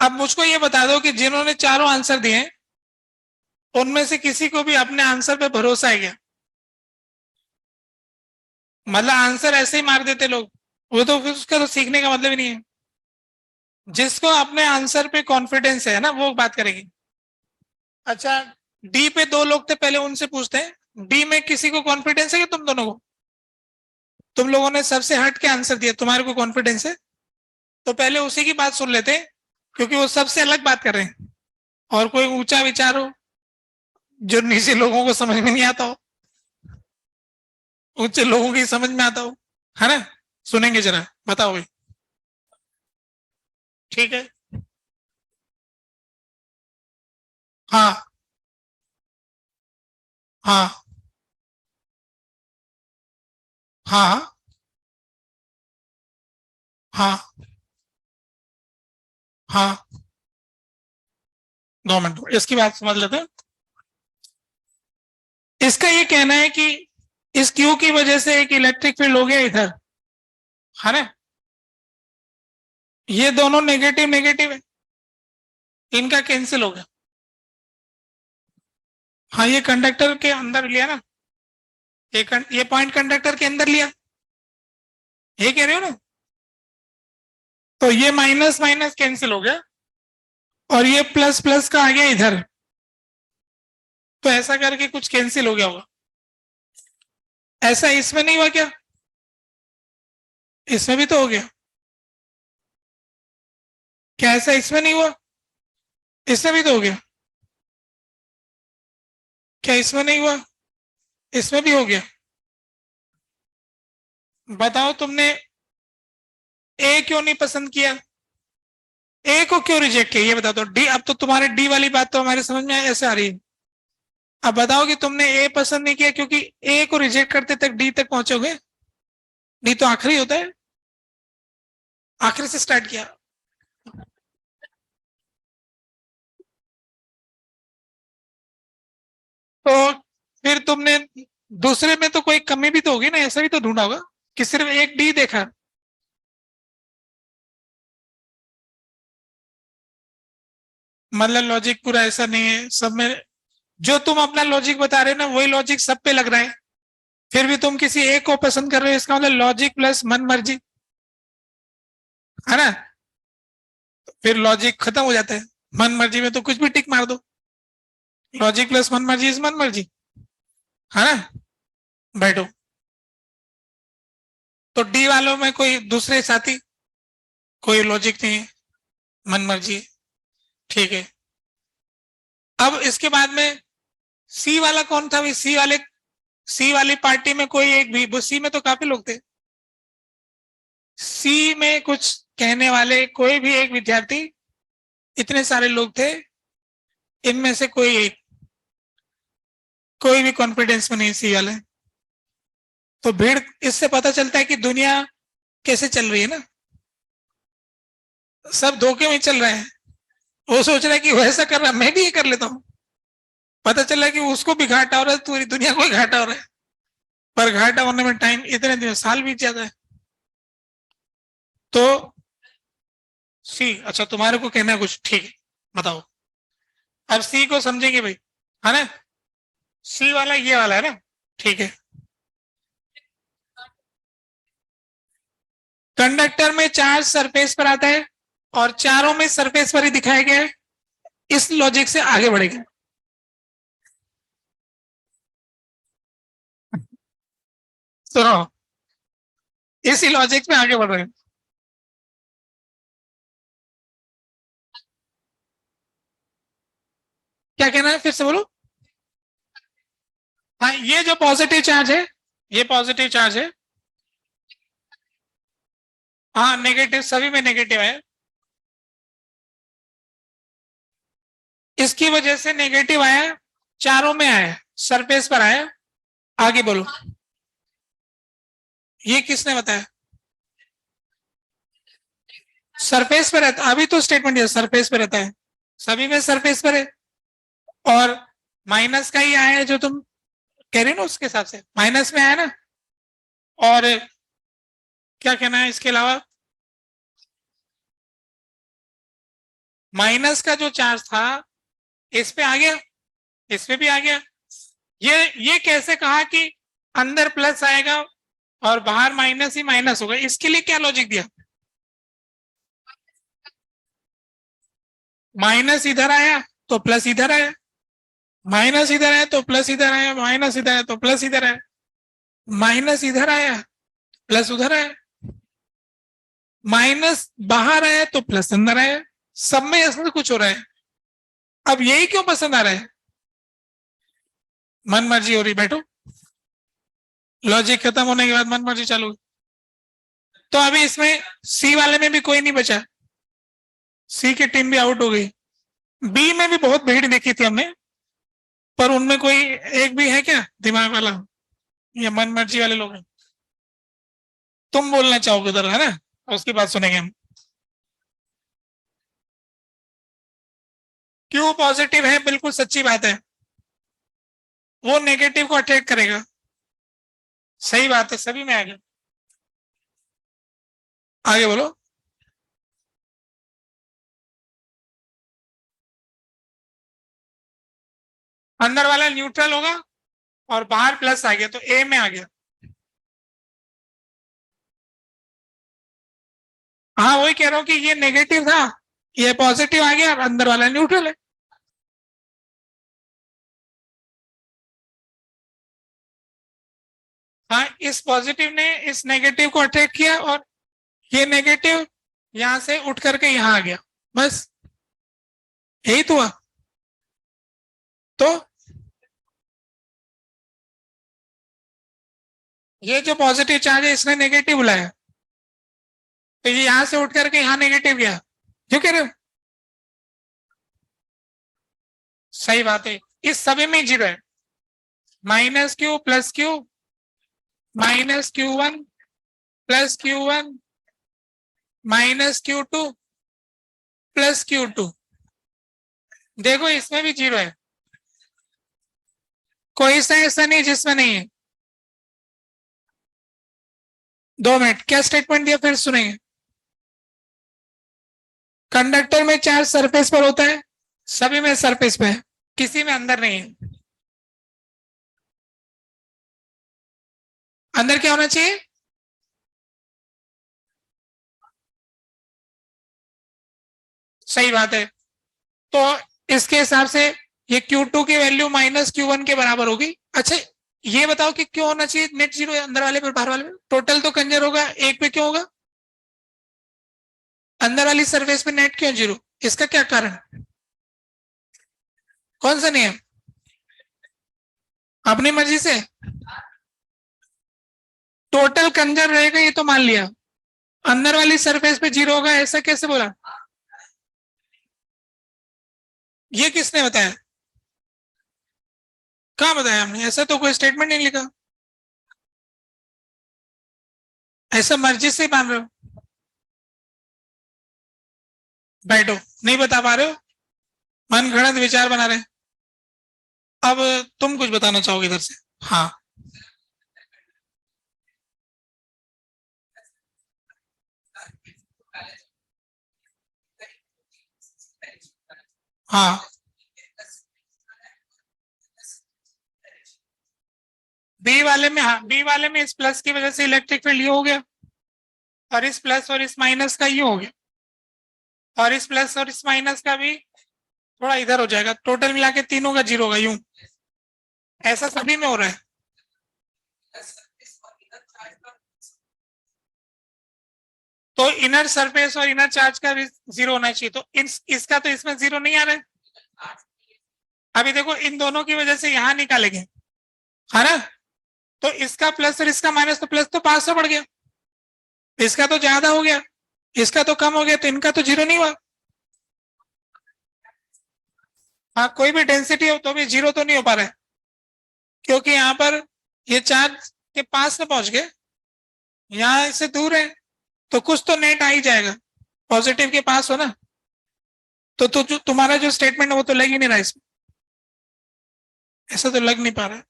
S1: अब मुझको ये बता दो कि जिन्होंने चारों आंसर दिए उनमें से किसी को भी अपने आंसर पे भरोसा है क्या? मतलब आंसर ऐसे ही मार देते लोग, वो तो फिर उसका तो सीखने का मतलब ही नहीं है। जिसको अपने आंसर पे कॉन्फिडेंस है ना, वो बात करेंगे। अच्छा, डी पे 2 लोग थे, पहले उनसे पूछते हैं, डी में किसी को कॉन्फिडेंस है कि तुम दोनों को? तुम लोगों ने सबसे हट के आंसर दिया, तुम्हारे को कॉन्फिडेंस है? तो पहले उसी की बात सुन लेते हैं, क्योंकि वो सबसे अलग बात कर रहे हैं, और कोई ऊंचा विचार हो जो नीचे लोगों को समझ में नहीं आता हो, ऊंचे लोगों की समझ में आता हो, है ना। सुनेंगे जरा, बताओ भाई। ठीक है। हाँ हाँ हाँ हाँ हाँ। 2 मिनट इसकी बात समझ लेते हैं। इसका ये कहना है कि इस क्यू की वजह से एक इलेक्ट्रिक फील्ड हो गया इधर, है ना। ये दोनों नेगेटिव नेगेटिव है, इनका कैंसिल हो गया। हाँ, ये कंडक्टर के अंदर लिया ना, ये पॉइंट कंडक्टर के अंदर लिया, ये कह रहे हो ना। तो ये माइनस माइनस कैंसिल हो गया, और ये प्लस प्लस का आ गया इधर, तो ऐसा करके कुछ कैंसिल हो गया होगा। ऐसा इसमें नहीं हुआ क्या? इसमें भी तो हो गया। क्या ऐसा इसमें नहीं हुआ? इसमें भी तो हो गया। क्या इसमें नहीं हुआ? इसमें भी हो गया। बताओ तुमने ए क्यों नहीं पसंद किया, ए को क्यों रिजेक्ट किया, ये बता दो। डी, अब तो तुम्हारे डी वाली बात तो हमारे समझ में ऐसे आ रही है। अब बताओ कि तुमने ए पसंद नहीं किया क्योंकि ए को रिजेक्ट करते तक डी तक पहुंचोगे, डी तो आखिरी होता है, आखिरी से स्टार्ट किया। तो फिर तुमने दूसरे में तो कोई कमी भी तो होगी ना, ऐसा भी तो ढूंढा होगा कि सिर्फ एक डी देखा। मतलब लॉजिक पूरा ऐसा नहीं है सब में, जो तुम अपना लॉजिक बता रहे हो ना, वही लॉजिक सब पे लग रहा है, फिर भी तुम किसी एक को पसंद कर रहे हो, इसका मतलब लॉजिक प्लस मन मर्जी, है ना। फिर लॉजिक खत्म हो जाता है, मन मर्जी में तो कुछ भी टिक मार दो, लॉजिक प्लस मन मर्जी इज मन मर्जी, है ना। बैठो। तो डी वालों में कोई दूसरे साथी, कोई लॉजिक नहीं है, मन मर्जी, ठीक है। अब इसके बाद में सी वाला कौन था भाई? सी वाली पार्टी में कोई एक भी, सी में तो काफी लोग थे, सी में कुछ कहने वाले कोई भी एक विद्यार्थी, इतने सारे लोग थे, इनमें से कोई एक, कोई भी कॉन्फिडेंस में नहीं सी वाले। तो भीड़, इससे पता चलता है कि दुनिया कैसे चल रही है ना, सब धोखे में चल रहे हैं। वो सोच रहा है कि वैसा कर रहा है, मैं भी ये कर लेता हूँ। पता चल रहा है कि उसको भी घाटा हो रहा है, पूरी दुनिया को ही घाटा हो रहा है। पर घाटा होने में टाइम, इतने दिन, साल बीत जाता है। तो सी, अच्छा तुम्हारे को कहना है कुछ, ठीक है बताओ। अब सी को समझेंगे भाई, है ना। सी वाला ये वाला है ना, ठीक है। कंडक्टर में चार्ज सरफेस पर आता है और चारों में सरफेस पर ही दिखाया गया है। इस लॉजिक से आगे बढ़ेंगे। सुनो, इसी लॉजिक में आगे बढ़ रहे हैं। क्या कहना है, फिर से बोलो। हाँ, ये जो पॉजिटिव चार्ज है, ये पॉजिटिव चार्ज है। हाँ, नेगेटिव, सभी में नेगेटिव है। इसकी वजह से नेगेटिव आया, चारों में आया, सरफेस पर आया। आगे बोलो। ये किसने बताया? सरफेस पर रहता, अभी तो स्टेटमेंट दिया सरफेस पर रहता है, सभी में सरफेस पर है। और माइनस का ही आया है जो तुम कह रहे हो ना, उसके हिसाब से माइनस में आया ना। और क्या कहना है इसके अलावा? माइनस का जो चार्ज था इस पे आ गया, इस पे भी आ गया। ये कैसे कहा कि अंदर प्लस आएगा और बाहर माइनस ही माइनस होगा? इसके लिए क्या लॉजिक दिया? माइनस इधर आया तो प्लस इधर आया, माइनस इधर आया तो प्लस इधर आया, माइनस इधर आया तो प्लस इधर आया, माइनस इधर आया प्लस उधर आया, माइनस बाहर आया तो प्लस अंदर आया। सब में ऐसा कुछ हो रहा है। अब यही क्यों पसंद आ रहा है? मन मर्जी हो रही, बैठो। लॉजिक खत्म होने के बाद मन मर्जी चालू। तो अभी इसमें सी वाले में भी कोई नहीं बचा, सी की टीम भी आउट हो गई। बी में भी बहुत भीड़ देखी थी हमने, पर उनमें कोई एक भी है क्या दिमाग वाला, या मन मर्जी वाले लोग हैं? तुम बोलना चाहोगे उधर, है ना, उसकी बात सुनेंगे हम। क्यों पॉजिटिव है, बिल्कुल सच्ची बात है, वो नेगेटिव को अट्रैक्ट करेगा। सही बात है, सभी में आ गया। आगे बोलो। अंदर वाला न्यूट्रल होगा और बाहर प्लस आ गया तो ए में आ गया। हाँ, वही कह रहा हूं कि ये नेगेटिव था, ये पॉजिटिव आ गया और अंदर वाला न्यूट्रल है। हाँ, इस पॉजिटिव ने इस नेगेटिव को अट्रैक्ट किया और ये नेगेटिव यहां से उठ करके यहां आ गया, बस यही तो हुआ। तो ये जो पॉजिटिव चार्ज है इसने नेगेटिव बुलाया, तो ये यहां से उठ करके यहां नेगेटिव गया। क्यों कह रहे हो? सही बात है, इस सभी में जीरो है। Minus Q plus Q, minus Q1 plus Q1, minus Q2 plus Q2। देखो इसमें भी जीरो है, कोई सा ऐसा नहीं जिसमें नहीं है। 2 मिनट, क्या स्टेटमेंट दिया फिर सुनेंगे। कंडक्टर में चार्ज सरफेस पर होता है, सभी में सरफेस पे है, किसी में अंदर नहीं है। अंदर क्या होना चाहिए? सही बात है। तो इसके हिसाब से ये Q2 की वैल्यू माइनस Q1 के बराबर होगी। अच्छा, ये बताओ कि क्यों होना चाहिए नेट जीरो अंदर वाले पे बाहर वाले पे? टोटल तो कंजर होगा, एक पे क्यों होगा? अंदर वाली सरफेस पे नेट क्यों जीरो, इसका क्या कारण? कौन सा नियम? अपनी मर्जी से टोटल कंजर रहेगा, ये तो मान लिया। अंदर वाली सरफेस पे जीरो होगा, ऐसा कैसे बोला? ये किसने बताया? कहाँ बताया हमने? ऐसा तो कोई स्टेटमेंट नहीं लिखा। ऐसा मर्जी से मान रहे हो? बैठो। नहीं बता पा रहे हो? मन गढ़ंत विचार बना रहे हैं। अब तुम कुछ बताना चाहोगे इधर से? हाँ। हाँ। बी वाले में, हाँ बी वाले में इस प्लस की वजह से इलेक्ट्रिक फील्ड ये हो गया, और इस प्लस और इस माइनस का ये हो गया, और इस प्लस और इस माइनस का भी थोड़ा इधर हो जाएगा, टोटल मिला के तीनों का जीरो होगा यूं। ऐसा सभी में हो रहा है। तो इनर सरफेस और इनर चार्ज का भी जीरो होना चाहिए, तो इसका तो इसमें जीरो नहीं आ रहा है। अभी देखो इन दोनों की वजह से यहां निकालेंगे, है ना? तो इसका प्लस और इसका माइनस, तो प्लस तो 500 बढ़ गया, इसका तो ज्यादा हो गया, इसका तो कम हो गया, तो इनका तो जीरो नहीं हुआ। हाँ कोई भी डेंसिटी हो तो भी जीरो तो नहीं हो पा रहा है, क्योंकि यहाँ पर ये चार्ज के पास में पहुंच गए, यहाँ इससे दूर है, तो कुछ तो नेट आ ही जाएगा। पॉजिटिव के पास हो ना, तो जो तुम्हारा जो स्टेटमेंट है वो तो लग ही नहीं रहा इसमें, ऐसा तो लग नहीं पा रहा है।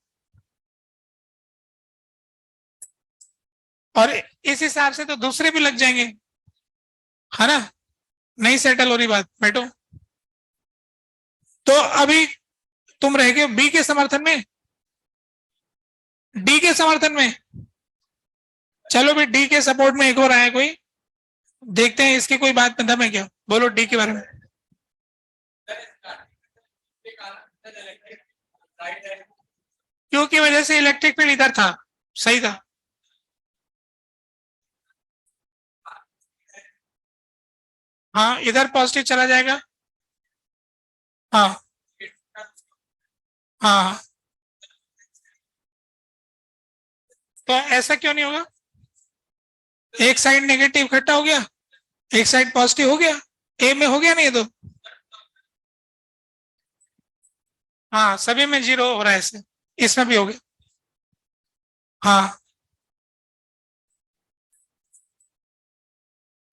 S1: और इस हिसाब से तो दूसरे भी लग जाएंगे, है ना? नहीं सेटल हो रही बात, बैठो। तो अभी तुम रह गए बी के समर्थन में, डी के समर्थन में। चलो भी डी के सपोर्ट में एक और आया कोई, देखते हैं इसकी कोई बात में दम है क्या, बोलो डी के बारे में। क्यों की वजह से इलेक्ट्रिक फील्ड इधर था, सही था। हाँ इधर पॉजिटिव चला जाएगा। हाँ। हाँ तो ऐसा क्यों नहीं होगा? एक साइड नेगेटिव इकट्ठा हो गया, एक साइड पॉजिटिव हो गया, ए में हो गया नहीं तो। हाँ सभी में जीरो हो रहा है ऐसे, इसमें भी हो गया। हाँ।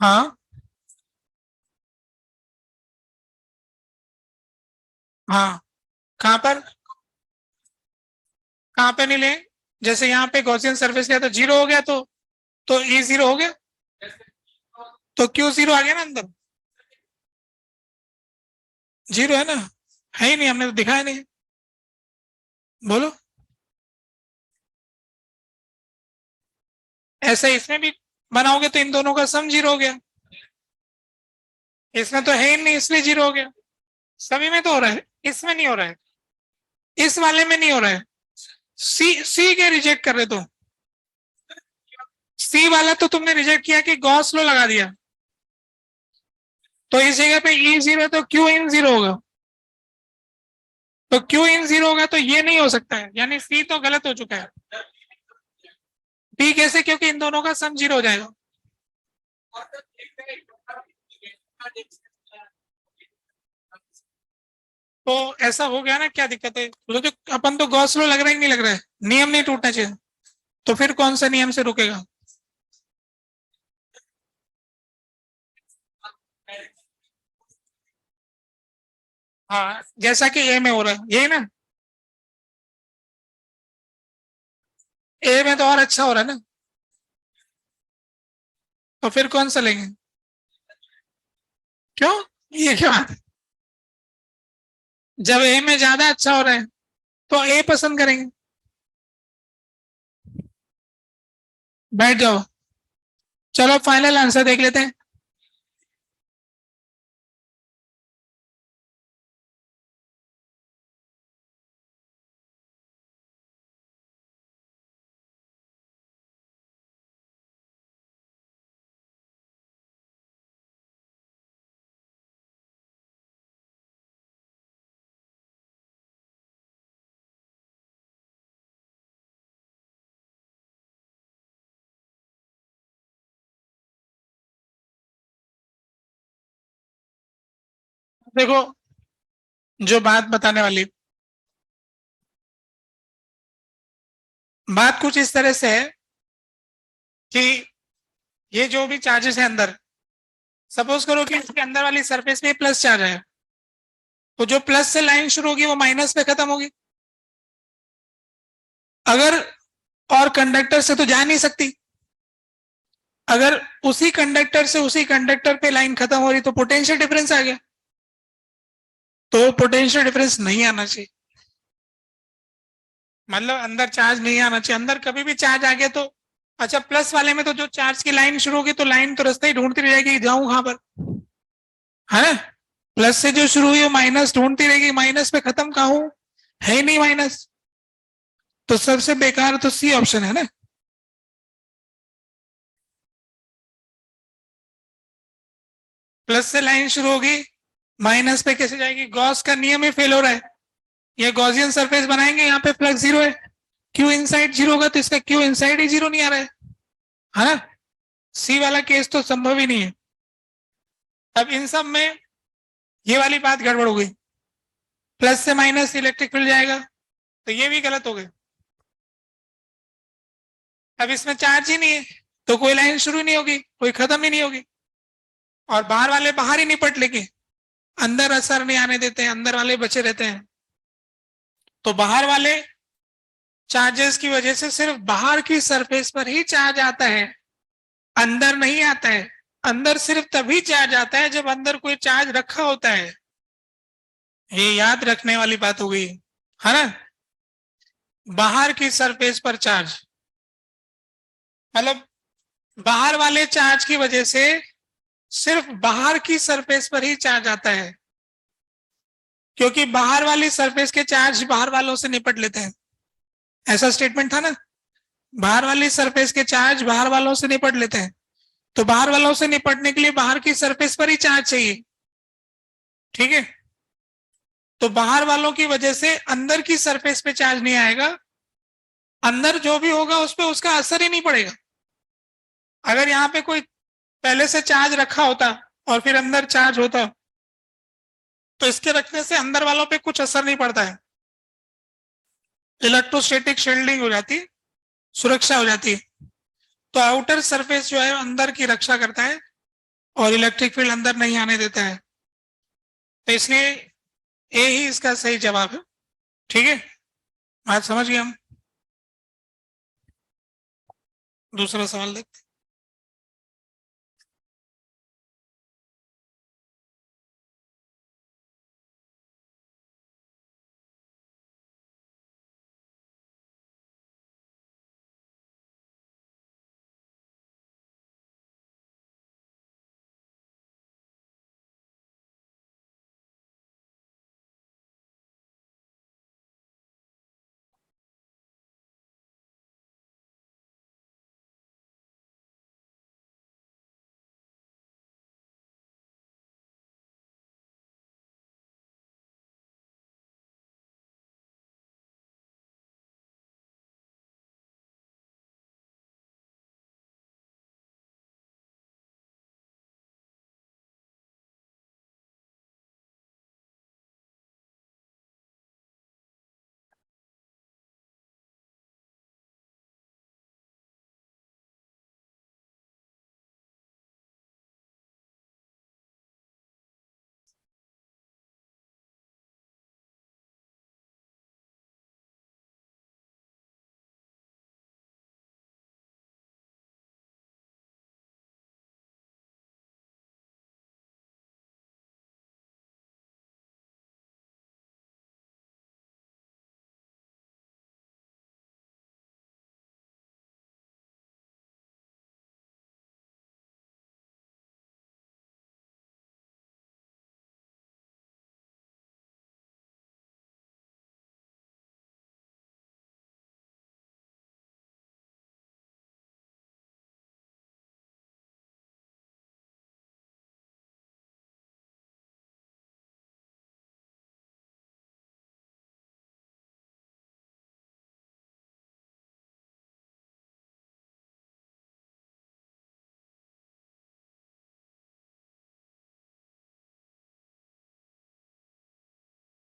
S1: हाँ। हाँ। कहाँ पर? कहाँ पे नहीं ले? जैसे यहाँ पे गॉसियन सरफेस लिया तो जीरो हो गया, तो ई जीरो हो गया, तो क्यू जीरो आ गया ना अंदर। जीरो है ना? है ही नहीं, हमने तो दिखाया नहीं। बोलो। ऐसा इसमें भी बनाओगे तो इन दोनों का सम जीरो हो गया, इसमें तो है ही नहीं इसलिए जीरो हो गया। सभी में तो हो रहा है, इसमें नहीं हो रहा है, इस वाले में नहीं हो रहा है। सी सी के रिजेक्ट कर रहे तो, सी वाला तो तुमने रिजेक्ट किया कि गॉस लो लगा दिया, तो इस जगह पे ई जीरो तो क्यू इन जीरो होगा, तो क्यू इन जीरो होगा तो ये नहीं हो सकता है, यानी सी तो गलत हो चुका है। डी कैसे? क्योंकि इन दोनों का सम जीरो हो जाएगा। तो ऐसा हो गया ना, क्या दिक्कत है? तो जो अपन तो गॉस लो लग रहा ही नहीं, लग रहा है नियम नहीं टूटना चाहिए, तो फिर कौन सा नियम से रुकेगा? हाँ जैसा कि ए में हो रहा है यही ना, ए में तो और अच्छा हो रहा है ना, तो फिर कौन सा लेंगे? क्यों? ये क्या बात है? जब ए में ज्यादा अच्छा हो रहा है तो ए पसंद करेंगे। बैठ जाओ। चलो फाइनल आंसर देख लेते हैं। देखो जो बात बताने वाली, बात कुछ इस तरह से है कि ये जो भी चार्जेस है अंदर, सपोज करो कि इसके अंदर वाली सरफेस में प्लस चार्ज है, तो जो प्लस से लाइन शुरू होगी वो माइनस पे खत्म होगी। अगर और कंडक्टर से तो जा नहीं सकती, अगर उसी कंडक्टर से उसी कंडक्टर पे लाइन खत्म हो रही तो पोटेंशियल डिफरेंस आ गया, तो पोटेंशियल डिफरेंस नहीं आना चाहिए, मतलब अंदर चार्ज नहीं आना चाहिए। अंदर कभी भी चार्ज आ गया तो अच्छा, प्लस वाले में तो जो चार्ज की लाइन शुरू होगी तो लाइन तो रास्ता ही ढूंढती रह जाएगी, जाऊं कहां पर, है ना। प्लस से जो शुरू हुई वो माइनस ढूंढती रहेगी, माइनस पे खत्म कहां हूं, है ही नहीं माइनस, तो सबसे बेकार तो सी ऑप्शन है ना। प्लस से लाइन शुरू होगी, माइनस पे कैसे जाएगी, गॉस का नियम ही फेल हो रहा है। ये गॉसियन सरफेस बनाएंगे, यहाँ पे फ्लक्स जीरो है, क्यू इनसाइड जीरो होगा तो इसका क्यू इनसाइड ही जीरो नहीं आ रहा है ना। सी वाला केस तो संभव ही नहीं है। अब इन सब में ये वाली बात गड़बड़ हो गई, प्लस से माइनस इलेक्ट्रिक फील्ड जाएगा, तो ये भी गलत हो गए। अब इसमें चार्ज ही नहीं है तो कोई लाइन शुरू नहीं होगी, कोई खत्म ही नहीं होगी, और बाहर वाले बाहर ही निपट लेके अंदर असर नहीं आने देते हैं, अंदर वाले बचे रहते हैं। तो बाहर वाले चार्जेस की वजह से सिर्फ बाहर की सरफेस पर ही चार्ज आता है, अंदर नहीं आता है। अंदर सिर्फ तभी चार्ज आता है जब अंदर कोई चार्ज रखा होता है, ये याद रखने वाली बात हो गई, है ना। बाहर की सरफेस पर चार्ज मतलब बाहर वाले चार्ज की वजह से सिर्फ बाहर की सरफेस पर ही चार्ज आता है, क्योंकि बाहर वाली सरफेस के चार्ज बाहर वालों से निपट लेते हैं, ऐसा स्टेटमेंट था ना। बाहर वाली सरफेस के चार्ज बाहर वालों से निपट लेते हैं, तो बाहर वालों से निपटने के लिए बाहर की सरफेस पर ही चार्ज चाहिए, ठीक है। तो बाहर वालों की वजह से अंदर की सरफेस पे चार्ज नहीं आएगा, अंदर जो भी होगा उस पर उसका असर ही नहीं पड़ेगा। अगर यहाँ पे कोई पहले से चार्ज रखा होता और फिर अंदर चार्ज होता तो इसके रखने से अंदर वालों पे कुछ असर नहीं पड़ता है, इलेक्ट्रोस्टैटिक शील्डिंग हो जाती है, सुरक्षा हो जाती है। तो आउटर सरफेस जो है अंदर की रक्षा करता है और इलेक्ट्रिक फील्ड अंदर नहीं आने देता है, तो इसलिए ए ही इसका सही जवाब है, ठीक है। बात समझ गए हम। दूसरा सवाल देखते हैं।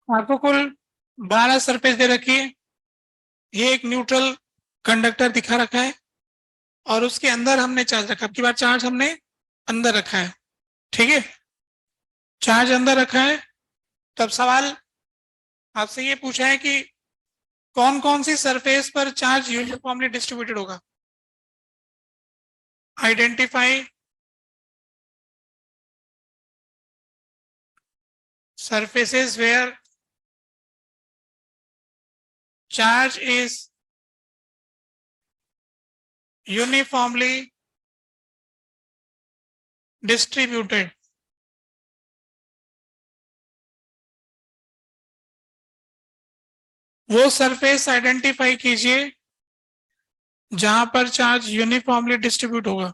S1: आपको कुल 12 सरफेस दे रखी है, ये एक न्यूट्रल कंडक्टर दिखा रखा है और उसके अंदर हमने चार्ज रखा, अब की बार चार्ज हमने अंदर रखा है, ठीक है, चार्ज अंदर रखा है। तब सवाल आपसे ये पूछा है कि कौन कौन सी सरफेस पर चार्ज यूनिफॉर्मली डिस्ट्रीब्यूटेड होगा। Identify surfaces where charge is uniformly distributed. वो सरफेस आइडेंटिफाई कीजिए जहां पर चार्ज यूनिफॉर्मली डिस्ट्रीब्यूट होगा।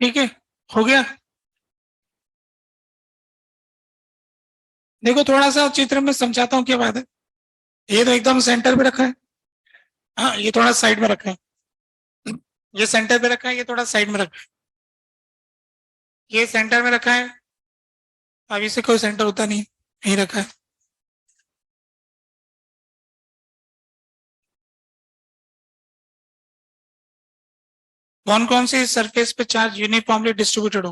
S1: ठीक है, हो गया। देखो थोड़ा सा चित्र में समझाता हूँ क्या बात है। ये तो एकदम सेंटर पे रखा है, हाँ ये थोड़ा साइड में रखा है, ये सेंटर पे रखा है, ये थोड़ा साइड में रखा है, ये सेंटर में रखा है, अब इसे कोई सेंटर होता नहीं, यही रखा है। कौन कौन सी सरफेस पे चार्ज यूनिफॉर्मली डिस्ट्रीब्यूटेड हो।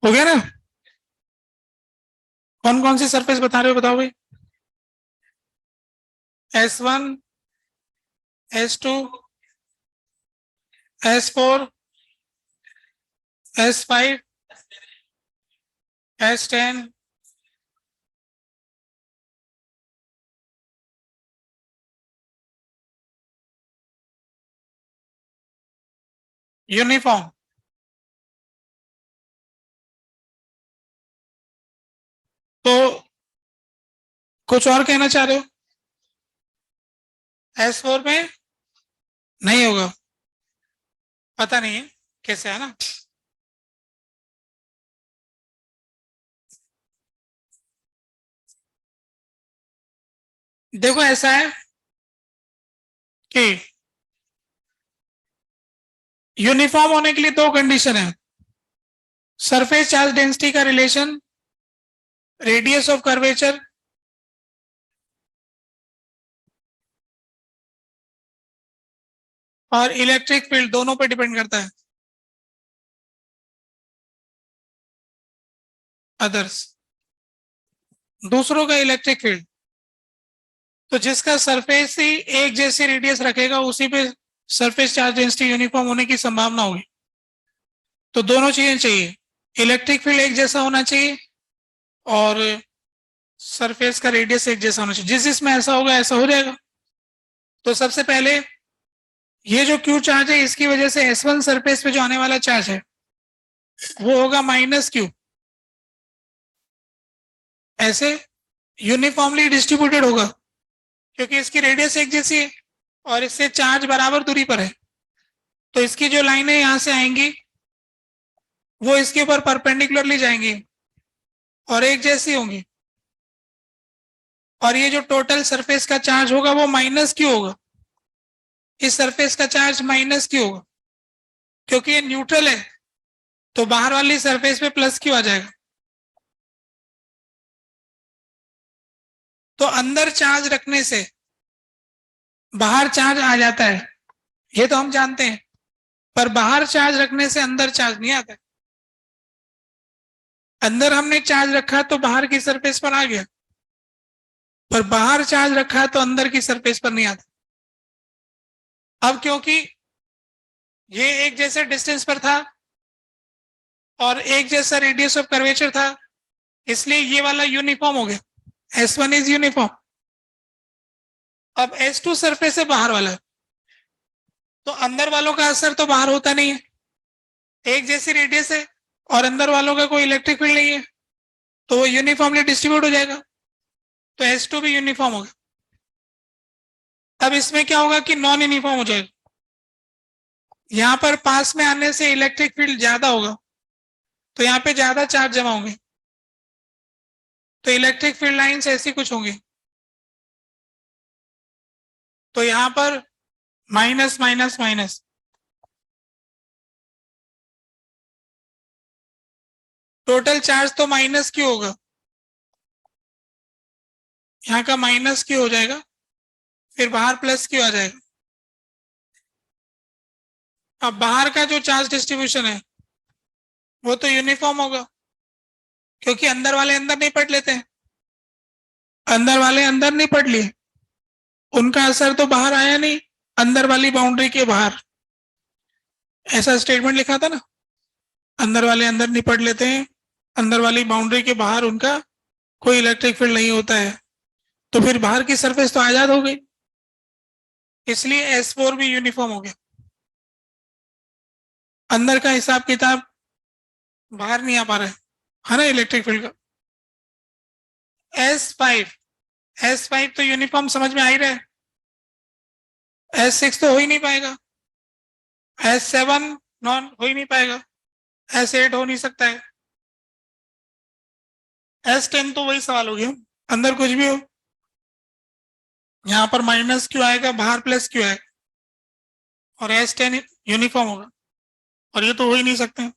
S1: हो गया ना। कौन कौन सी सरफेस बता रहे हो बताओ भाई। S1, S2, S4, S5, S10, uniform. तो कुछ और कहना चाह रहे हो। S4 में नहीं होगा, पता नहीं है कैसे है ना। देखो ऐसा है कि यूनिफॉर्म होने के लिए दो कंडीशन है। सरफेस चार्ज डेंसिटी का रिलेशन, रेडियस ऑफ कर्वेचर और इलेक्ट्रिक फील्ड दोनों पे डिपेंड करता है। अदर्स दूसरों का इलेक्ट्रिक फील्ड, तो जिसका सरफेस ही एक जैसी रेडियस रखेगा उसी पे सरफेस चार्ज डेंसिटी यूनिफॉर्म होने की संभावना होगी। तो दोनों चीजें चाहिए, इलेक्ट्रिक फील्ड एक जैसा होना चाहिए और सरफेस का रेडियस एक जैसा होना चाहिए। जिस जिसमें ऐसा होगा ऐसा हो जाएगा। तो सबसे पहले ये जो क्यू चार्ज है इसकी वजह से S1 सरफेस पे जो आने वाला चार्ज है वो होगा -Q। ऐसे यूनिफॉर्मली डिस्ट्रीब्यूटेड होगा क्योंकि इसकी रेडियस एक जैसी है और इससे चार्ज बराबर दूरी पर है। तो इसकी जो लाइनें यहां से आएंगी वो इसके ऊपर परपेंडिकुलरली जाएंगी और एक जैसी होंगी, और ये जो टोटल सरफेस का चार्ज होगा वो माइनस क्यों होगा? इस सरफेस का चार्ज माइनस क्यों होगा? क्योंकि ये न्यूट्रल है, तो बाहर वाली सरफेस पे प्लस क्यों आ जाएगा? तो अंदर चार्ज रखने से बाहर चार्ज आ जाता है, ये तो हम जानते हैं, पर बाहर चार्ज रखने से अंदर चार्ज नहीं आता। अंदर हमने चार्ज रखा तो बाहर की सरफेस पर आ गया, पर बाहर चार्ज रखा तो अंदर की सरफेस पर नहीं आता। अब क्योंकि ये एक जैसे डिस्टेंस पर था और एक जैसा रेडियस ऑफ कर्वेचर था, इसलिए ये वाला यूनिफॉर्म हो गया, S1 इज यूनिफॉर्म। अब S2 सरफेस से बाहर वाला है, तो अंदर वालों का असर तो बाहर होता नहीं है, एक जैसी रेडियस है और अंदर वालों का कोई इलेक्ट्रिक फील्ड नहीं है, तो वो यूनिफॉर्मली डिस्ट्रीब्यूट हो जाएगा, तो S2 भी यूनिफॉर्म होगा। अब इसमें क्या होगा कि नॉन यूनिफॉर्म हो जाएगा, यहां पर पास में आने से इलेक्ट्रिक फील्ड ज्यादा होगा, तो यहाँ पे ज्यादा चार्ज जमा होंगे, तो इलेक्ट्रिक फील्ड लाइंस ऐसी कुछ होंगी, तो यहां पर minus minus minus, total charge तो माइनस क्यों होगा? यहाँ का माइनस क्यों हो जाएगा, फिर बाहर प्लस क्यों आ जाएगा? अब बाहर का जो चार्ज डिस्ट्रीब्यूशन है वो तो यूनिफॉर्म होगा, क्योंकि अंदर वाले अंदर नहीं पढ़ लेते हैं, अंदर वाले अंदर नहीं पढ़ लिए, उनका असर तो बाहर आया नहीं, अंदर वाली बाउंड्री के बाहर, ऐसा स्टेटमेंट लिखा था ना, अंदर वाले अंदर नहीं पढ़ लेते हैं, अंदर वाली बाउंड्री के बाहर उनका कोई इलेक्ट्रिक फील्ड नहीं होता है, तो फिर बाहर की सरफेस तो आजाद हो गई, इसलिए S4 भी यूनिफॉर्म हो गया, अंदर का हिसाब किताब बाहर नहीं आ पा रहा है ना इलेक्ट्रिक फील्ड का। S5 तो यूनिफॉर्म समझ में आ ही रहा है, S6 तो हो ही नहीं पाएगा, S7 नॉन हो ही नहीं पाएगा, S8 हो नहीं सकता है, S10 तो वही सवाल हो गया, अंदर कुछ भी हो, यहाँ पर माइनस क्यों आएगा, बाहर प्लस क्यों आएगा, और S10 यूनिफॉर्म होगा, और ये तो हो ही नहीं सकते,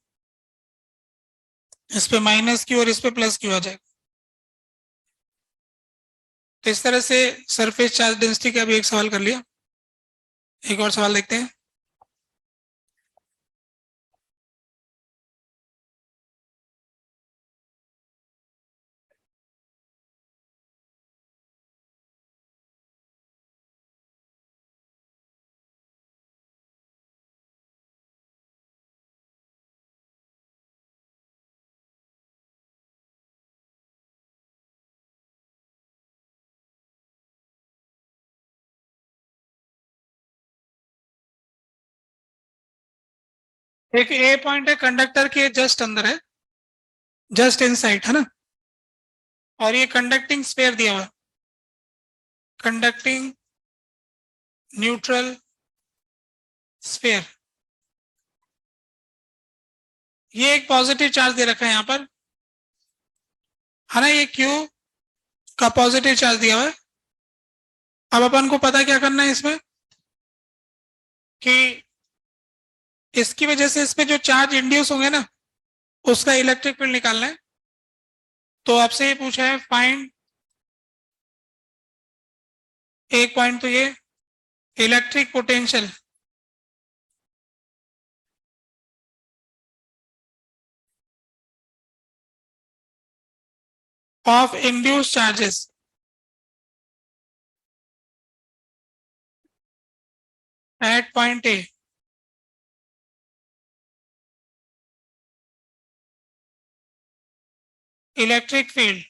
S1: इस पे माइनस क्यों और इस पे प्लस क्यों आ जाएगा। तो इस तरह से सरफेस चार्ज डेंसिटी का भी एक सवाल कर लिया। एक और सवाल देखते हैं। एक ए पॉइंट है कंडक्टर के जस्ट अंदर है, जस्ट इनसाइड है ना, और ये कंडक्टिंग स्फीयर दिया हुआ है, कंडक्टिंग न्यूट्रल स्फीयर, ये एक पॉजिटिव चार्ज दे रखा है यहाँ पर, है ना, ये Q का पॉजिटिव चार्ज दिया हुआ है। अब अपन को पता क्या करना है इसमें, कि इसकी वजह से इस पे जो चार्ज इंड्यूस होंगे ना, उसका इलेक्ट्रिक फील्ड निकालना है। तो आपसे ये पूछा है फाइंड, एक पॉइंट तो ये electric potential of induced charges at point A, electric field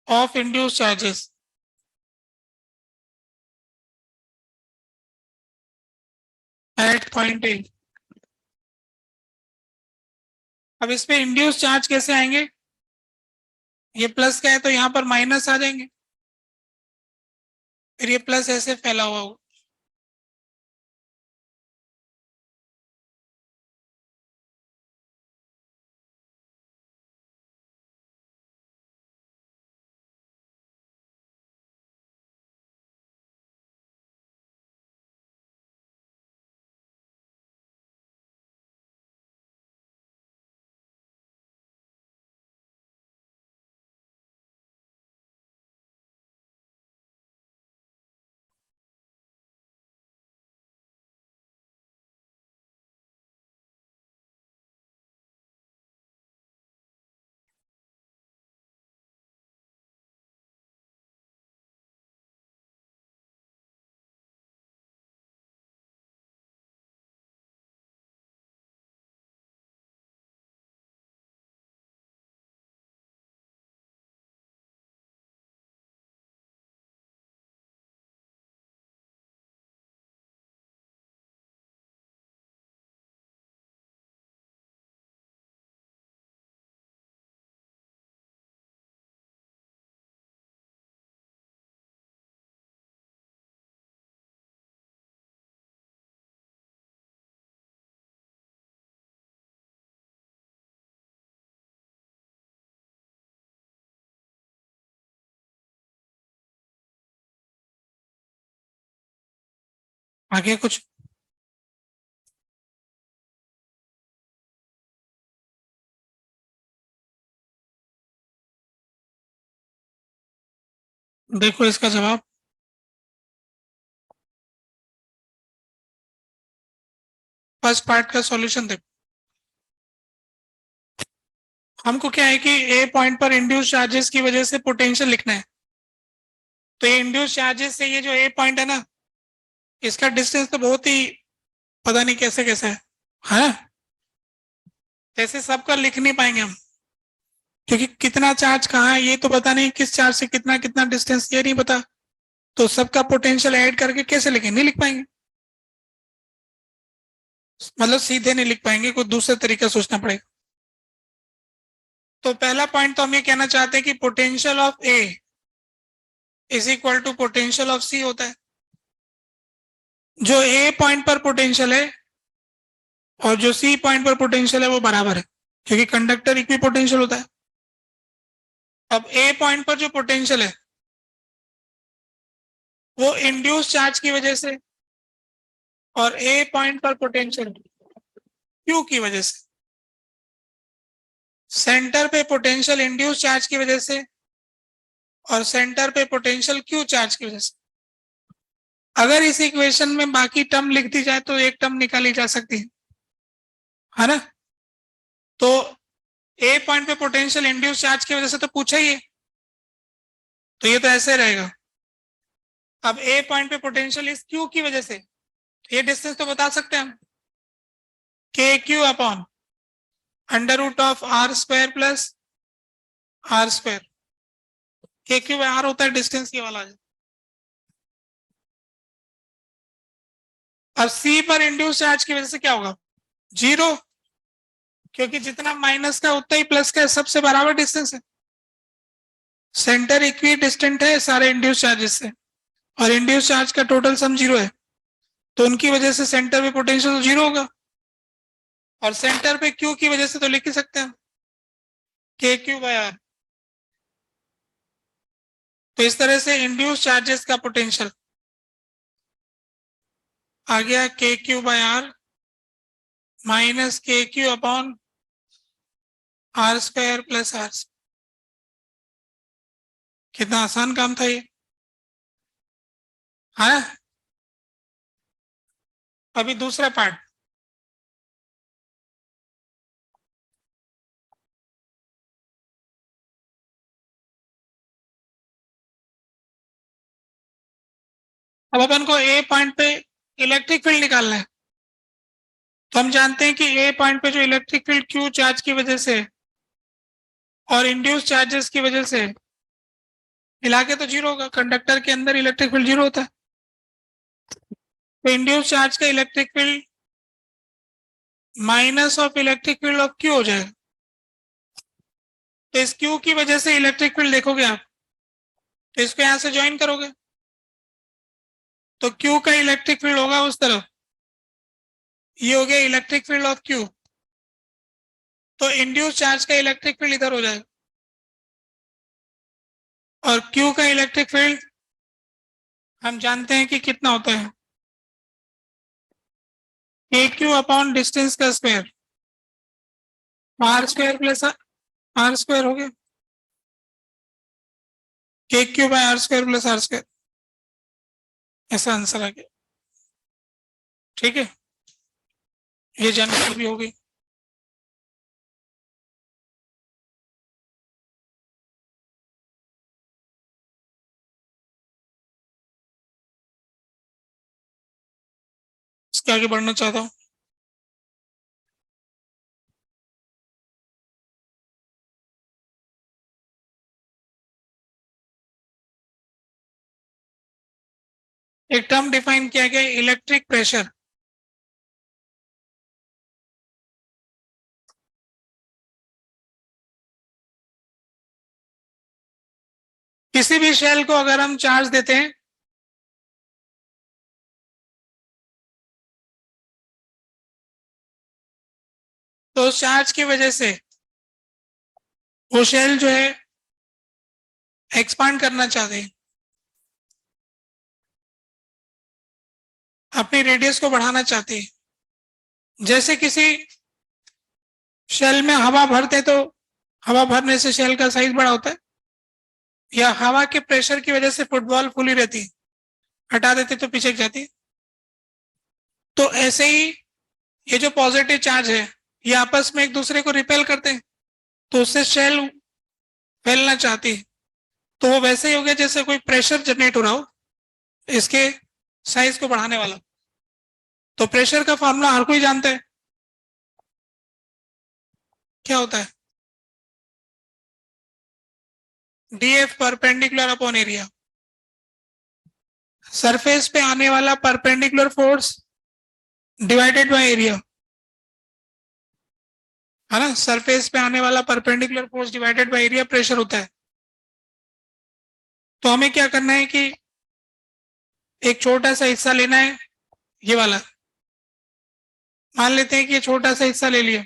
S1: of induced charges at point A। अब इस पे इंड्यूस चार्ज कैसे आएंगे, ये प्लस का है तो यहाँ पर माइनस आ जाएंगे, फिर ये प्लस ऐसे फैला हुआ होगा, आगे कुछ? देखो इसका जवाब। फर्स्ट पार्ट का सॉल्यूशन देखो। हमको क्या है कि ए पॉइंट पर इंड्यूस चार्जेस की वजह से पोटेंशियल लिखना है। तो ये इंड्यूस चार्जेस से ये जो ए पॉइंट है ना, इसका डिस्टेंस तो बहुत ही पता नहीं कैसे कैसे है ना? जैसे सबका लिख नहीं पाएंगे हम, क्योंकि कितना चार्ज कहाँ है ये तो पता नहीं, किस चार्ज से कितना कितना डिस्टेंस ये नहीं पता। तो सबका पोटेंशियल ऐड करके कैसे लिखें? नहीं लिख पाएंगे, मतलब सीधे नहीं लिख पाएंगे, कोई दूसरे तरीका सोचना पड़ेगा। तो पहला पॉइंट तो हम ये कहना चाहते हैं कि potential of A is equal to potential of C होता है। जो ए पॉइंट पर पोटेंशियल है और जो सी पॉइंट पर पोटेंशियल है वो बराबर है, क्योंकि कंडक्टर इक्वी पोटेंशियल होता है। अब ए पॉइंट पर जो पोटेंशियल है वो इंड्यूस चार्ज की वजह से, और ए पॉइंट पर पोटेंशियल क्यू की वजह से। सेंटर पे पोटेंशियल इंड्यूस चार्ज की वजह से और सेंटर पे पोटेंशियल क्यू चार्ज की वजह से। अगर इस इक्वेशन में बाकी टर्म लिख दी जाए तो एक टर्म निकाली जा सकती है ना? तो ए पॉइंट पे पोटेंशियल इंड्यूस चार्ज की वजह से तो पूछा ही है, तो ये तो ऐसे रहेगा। अब ए पॉइंट पे पोटेंशियल इस क्यू की वजह से, ये डिस्टेंस तो बता सकते हैं हम, k q upon under root of r square plus r square. K q by r होता है डिस्टेंस ये वाला। अब सी पर इंड्यूस चार्ज की वजह से क्या होगा? जीरो, क्योंकि जितना माइनस का उतना ही प्लस का, सबसे बराबर डिस्टेंस है। सेंटर इक्वी डिस्टेंट है सारे इंड्यूस चार्जेस से, और इंड्यूस चार्ज का टोटल सम जीरो है, तो उनकी वजह से सेंटर पे पोटेंशियल तो जीरो होगा। और सेंटर पे क्यू की वजह से तो लिख ही सकते हैं के क्यू बाय आर। तो इस तरह से इंड्यूस चार्जेस का पोटेंशियल आ गया k q by r minus k q upon r square plus r. कितना आसान काम था ये, है? अभी दूसरा पार्ट। अब अपन को ए पॉइंट पे इलेक्ट्रिक फील्ड निकालना है। तो हम जानते हैं कि ए पॉइंट पे जो इलेक्ट्रिक फील्ड क्यू चार्ज की वजह से और इंड्यूस चार्जेस की वजह से मिला के तो जीरो होगा। कंडक्टर के अंदर इलेक्ट्रिक फील्ड जीरो होता है, तो इंड्यूस चार्ज का electric field minus of electric field of Q हो जाएगा। तो इस क्यू की वजह से इलेक्ट्रिक फील्ड देखोगे आप, तो इसको यहां से ज्वाइन करोगे तो क्यू का इलेक्ट्रिक फील्ड होगा उस तरफ, ये हो गया इलेक्ट्रिक फील्ड ऑफ क्यू। तो इंड्यूस चार्ज का इलेक्ट्रिक फील्ड इधर हो जाएगा, और क्यू का इलेक्ट्रिक फील्ड हम जानते हैं कि कितना होता है, के क्यू अपॉन डिस्टेंस का square, r square plus r square हो गया, k q by r square plus r square. ऐसा आंसर आ गया। ठीक है, ये जानकारी भी हो गई। इसके आगे बढ़ना चाहता हूँ। एक टर्म डिफाइन किया गया, इलेक्ट्रिक प्रेशर। किसी भी शेल को अगर हम चार्ज देते हैं तो उस चार्ज की वजह से वो शेल जो है एक्सपांड करना चाहते हैं। अपनी रेडियस को बढ़ाना चाहती है। जैसे किसी शेल में हवा भरते तो हवा भरने से शेल का साइज बड़ा होता है, या हवा के प्रेशर की वजह से फुटबॉल फूली रहती है, हटा देते तो पिछक जाती है। तो ऐसे ही ये जो पॉजिटिव चार्ज है ये आपस में एक दूसरे को रिपेल करते हैं, तो उससे शेल फैलना चाहती है। तो वो वैसे ही हो गया जैसे कोई प्रेशर जनरेट हो रहा हो इसके साइज को बढ़ाने वाला। तो प्रेशर का फॉर्मूला हर कोई जानता है, क्या होता है? DF perpendicular upon area. Surface पे आने वाला perpendicular force divided by area, है ना। सरफेस पे आने वाला perpendicular force divided by area pressure होता है। तो हमें क्या करना है कि एक छोटा सा हिस्सा लेना है, ये वाला। मान लेते हैं कि ये छोटा सा हिस्सा ले लिया।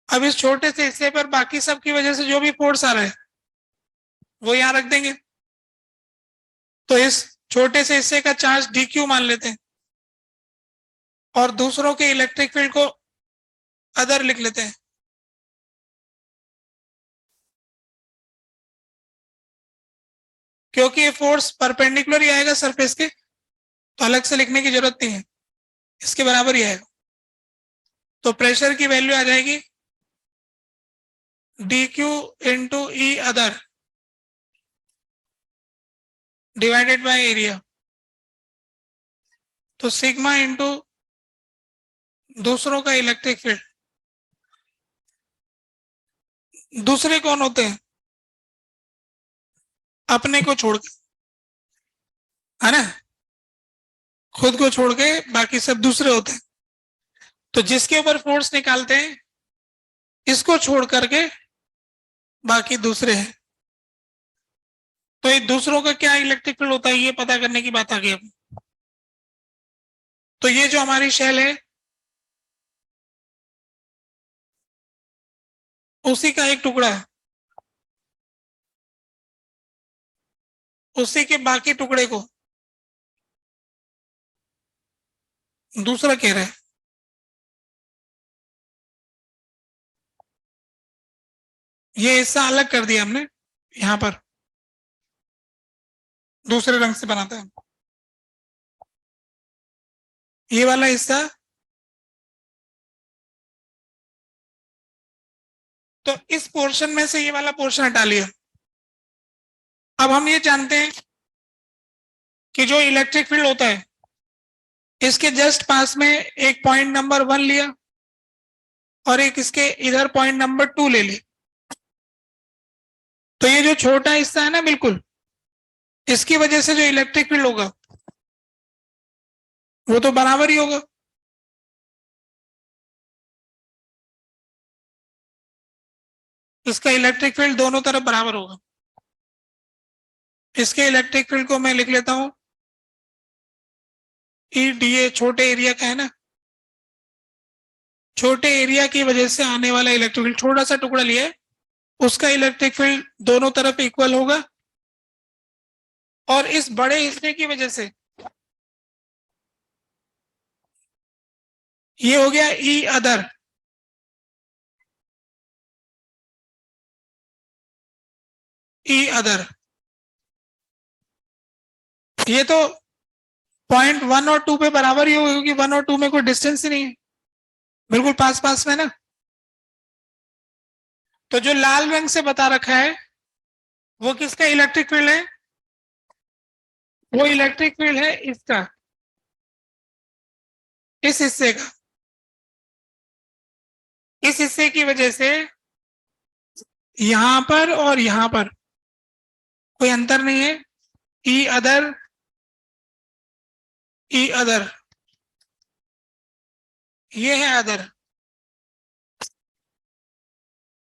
S1: अब इस छोटे से हिस्से पर बाकी सब की वजह से जो भी फोर्स आ रहा है वो यहां रख देंगे। तो इस छोटे से हिस्से का चार्ज dq मान लेते हैं और दूसरों के इलेक्ट्रिक फील्ड को अदर लिख लेते हैं। क्योंकि ये फोर्स परपेंडिकुलर ही आएगा सरफेस के, तो अलग से लिखने की जरूरत नहीं है, इसके बराबर ही आएगा। तो प्रेशर की वैल्यू आ जाएगी dq into E other divided by area. तो सिग्मा इंटू दूसरों का इलेक्ट्रिक फील्ड। दूसरे कौन होते हैं? अपने को छोड़ के, है ना। खुद को छोड़ के बाकी सब दूसरे होते हैं। तो जिसके ऊपर फोर्स निकालते हैं इसको छोड़ करके बाकी दूसरे हैं। तो ये दूसरों का क्या इलेक्ट्रिक फील्ड होता है ये पता करने की बात आ गई अब। तो ये जो हमारी शेल है उसी का एक टुकड़ा है, उसी के बाकी टुकड़े को दूसरा कह रहा है। ये हिस्सा अलग कर दिया हमने, यहां पर दूसरे रंग से बनाते हैं। ये वाला हिस्सा, तो इस पोर्शन में से ये वाला पोर्शन हटा लिया। अब हम ये जानते हैं कि जो इलेक्ट्रिक फील्ड होता है इसके जस्ट पास में एक पॉइंट नंबर 1 लिया और एक इसके इधर पॉइंट नंबर 2 ले लिया। तो ये जो छोटा हिस्सा है ना, बिल्कुल इसकी वजह से जो इलेक्ट्रिक फील्ड होगा वो तो बराबर ही होगा। इसका इलेक्ट्रिक फील्ड दोनों तरफ बराबर होगा। इसके इलेक्ट्रिक फील्ड को मैं लिख लेता हूं ई डी ए, छोटे एरिया का है ना। छोटे एरिया की वजह से आने वाला इलेक्ट्रिक फील्ड, छोटा सा टुकड़ा लिया है, उसका इलेक्ट्रिक फील्ड दोनों तरफ इक्वल होगा। और इस बड़े हिस्से की वजह से ये हो गया ई अदर। ई अदर ये तो पॉइंट 1 और 2 पे बराबर ही होगा, क्योंकि 1 और 2 में कोई डिस्टेंस ही नहीं है, बिल्कुल पास पास में ना। तो जो लाल रंग से बता रखा है वो किसका इलेक्ट्रिक फील्ड है? वो इलेक्ट्रिक फील्ड है इसका, इस हिस्से का। इस हिस्से की वजह से यहां पर और यहां पर कोई अंतर नहीं है। ई अदर, ई अदर, ये है अदर,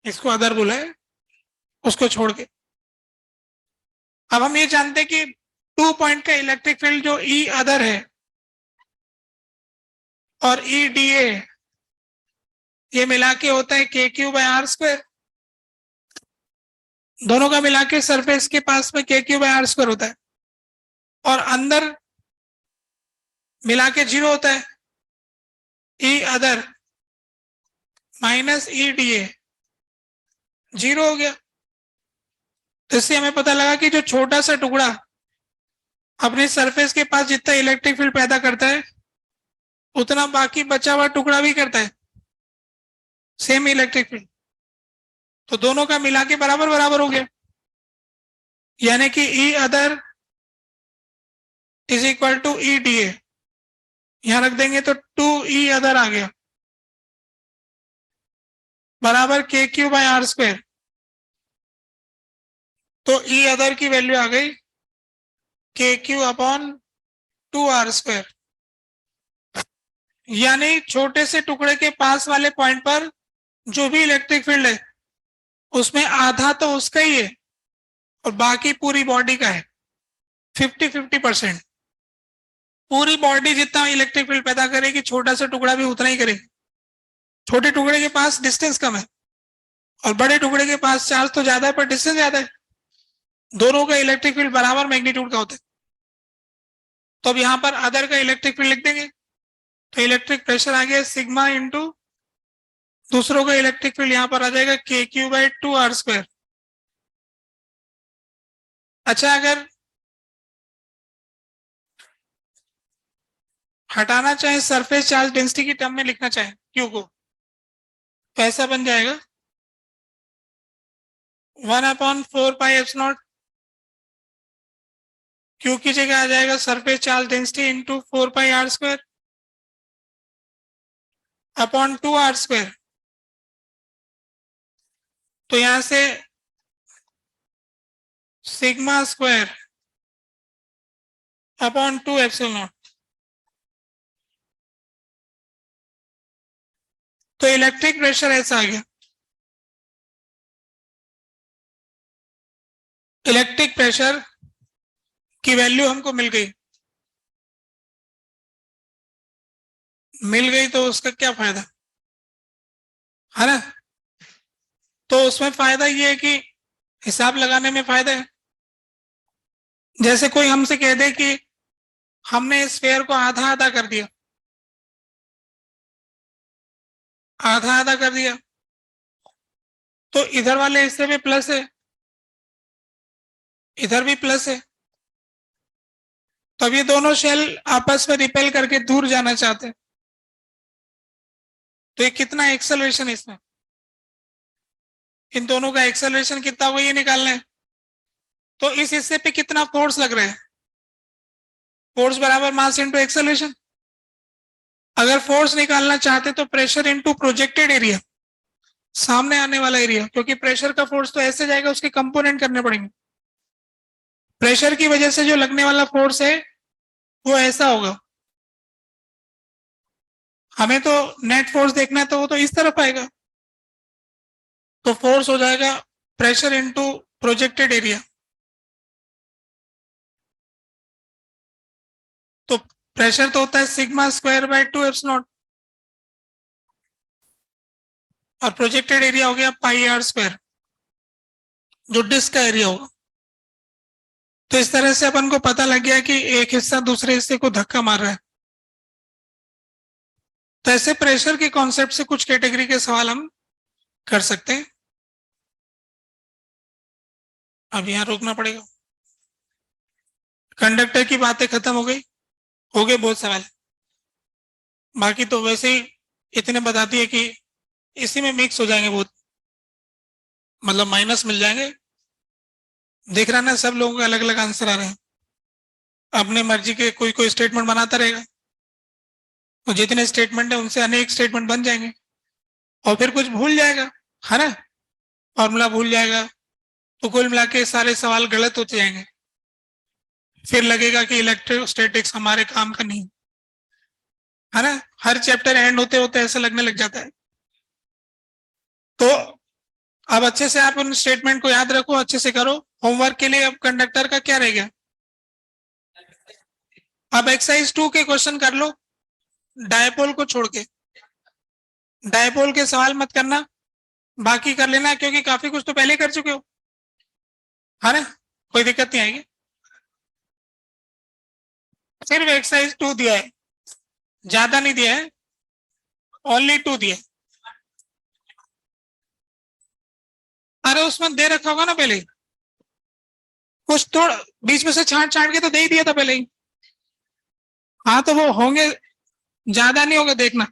S1: इसको अदर बोला है, उसको छोड़ के। अब हम ये जानते हैं कि 2 पॉइंट का इलेक्ट्रिक फील्ड जो ई अदर है और ई डी ए, ये मिला के होता है k q by r square. दोनों का मिला के सरफेस के पास में के क्यू बाय आर स्क्वायर होता है। और अंदर मिला के 0 होता है, E other minus E D A 0 हो गया। तो इससे हमें पता लगा कि जो छोटा सा टुकड़ा अपने सरफेस के पास जितना इलेक्ट्रिक फील्ड पैदा करता है उतना बाकी बचा हुआ टुकड़ा भी करता है सेम इलेक्ट्रिक फील्ड। तो दोनों का मिला के बराबर बराबर हो गया, यानी कि E other is equal to E D A. यहां रख देंगे तो 2 ई अदर आ गया बराबर के क्यू बाय आर स्क्वायर। तो ई अदर की वैल्यू आ गई के क्यू अपॉन 2 आर स्क्वायर, यानी छोटे से टुकड़े के पास वाले पॉइंट पर जो भी इलेक्ट्रिक फील्ड है उसमें आधा तो उसका ही है और बाकी पूरी बॉडी का है। 50-50%। पूरी बॉडी जितना इलेक्ट्रिक फील्ड पैदा करेगी छोटा सा टुकड़ा भी उतना ही करेगी। छोटे टुकड़े के पास डिस्टेंस कम है और बड़े टुकड़े के पास चार्ज तो ज्यादा है पर डिस्टेंस ज्यादा है। दोनों का इलेक्ट्रिक फील्ड बराबर मैग्नीट्यूड का होता है। तो अब यहां पर अदर का इलेक्ट्रिक फील्ड लिख देंगे, तो इलेक्ट्रिक प्रेशर आ गया सिग्मा इंटू दूसरों का इलेक्ट्रिक फील्ड यहां पर आ जाएगा के क्यू बाई 2 आर स्क्वायर। अच्छा, अगर हटाना चाहे सरफेस चार्ज डेंसिटी की टर्म में लिखना चाहे क्यू को, तो ऐसा बन जाएगा 1/4π0 क्यू की जगह आ जाएगा surface charge density into 4πr² upon 2r²। तो यहां से सिग्मा स्क्वायर अपॉन 2ε0। तो इलेक्ट्रिक प्रेशर ऐसा आ गया। इलेक्ट्रिक प्रेशर की वैल्यू हमको मिल गई तो उसका क्या फायदा है ना। तो उसमें फायदा ये है कि हिसाब लगाने में फायदा है। जैसे कोई हमसे कह दे कि हमने स्फीयर को आधा आधा कर दिया, आधा आधा कर दिया, तो इधर वाले हिस्से में प्लस है, इधर भी प्लस है। तो अब ये दोनों शेल आपस में रिपेल करके दूर जाना चाहते हैं, तो ये कितना एक्सेलरेशन है इसमें, इन दोनों का एक्सेलरेशन कितना हुआ ये निकालना है। तो इस हिस्से पे कितना फोर्स लग रहा है, फोर्स बराबर मास इंटू एक्सेलरेशन। अगर फोर्स निकालना चाहते तो प्रेशर इंटू प्रोजेक्टेड एरिया, सामने आने वाला एरिया, क्योंकि प्रेशर का फोर्स तो ऐसे जाएगा, उसके कंपोनेंट करने पड़ेंगे। प्रेशर की वजह से जो लगने वाला फोर्स है वो ऐसा होगा। हमें तो नेट फोर्स देखना है तो वो तो इस तरफ आएगा। तो फोर्स हो जाएगा प्रेशर इंटू प्रोजेक्टेड एरिया। तो प्रेशर तो होता है सिग्मा स्क्वायर बाय 2 और प्रोजेक्टेड एरिया हो गया πr², जो डिस्क का एरिया होगा। तो इस तरह से अपन को पता लग गया कि एक हिस्सा दूसरे हिस्से को धक्का मार रहा है। तो ऐसे प्रेशर के कॉन्सेप्ट से कुछ कैटेगरी के सवाल हम कर सकते हैं। अब यहां रोकना पड़ेगा। कंडक्टर की बातें खत्म हो गए बहुत सवाल। बाकी तो वैसे ही इतने बता दिए कि इसी में मिक्स हो जाएंगे बहुत, मतलब माइनस मिल जाएंगे। देख रहा ना, सब लोगों के अलग अलग आंसर आ रहे हैं। अपने मर्जी के कोई कोई स्टेटमेंट बनाता रहेगा, तो जितने स्टेटमेंट है उनसे अनेक स्टेटमेंट बन जाएंगे और फिर कुछ भूल जाएगा, है ना, फॉर्मूला भूल जाएगा। तो कुल मिला के सारे सवाल गलत होते जाएंगे। फिर लगेगा कि इलेक्ट्रोस्टैटिक्स हमारे काम का नहीं, है ना। हर चैप्टर एंड होते होते ऐसा लगने लग जाता है। तो अब अच्छे से आप उन स्टेटमेंट को याद रखो, अच्छे से करो। होमवर्क के लिए अब कंडक्टर का क्या रह गया, अब एक्सरसाइज 2 के क्वेश्चन कर लो, डायपोल को छोड़ के। डायपोल के सवाल मत करना, बाकी कर लेना, क्योंकि काफी कुछ तो पहले कर चुके हो, है ना, कोई दिक्कत नहीं आएगी। सिर्फ एक्सरसाइज 2 दिया है, ज्यादा नहीं दिया है, ओनली 2 दिया। अरे उसमें दे रखा होगा ना पहले ही। कुछ थोड़ा बीच में से छांट छांट के तो दे ही दिया था पहले ही। हाँ तो वो होंगे, ज्यादा नहीं होगा देखना,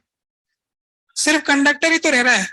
S1: सिर्फ कंडक्टर ही तो रह रहा है।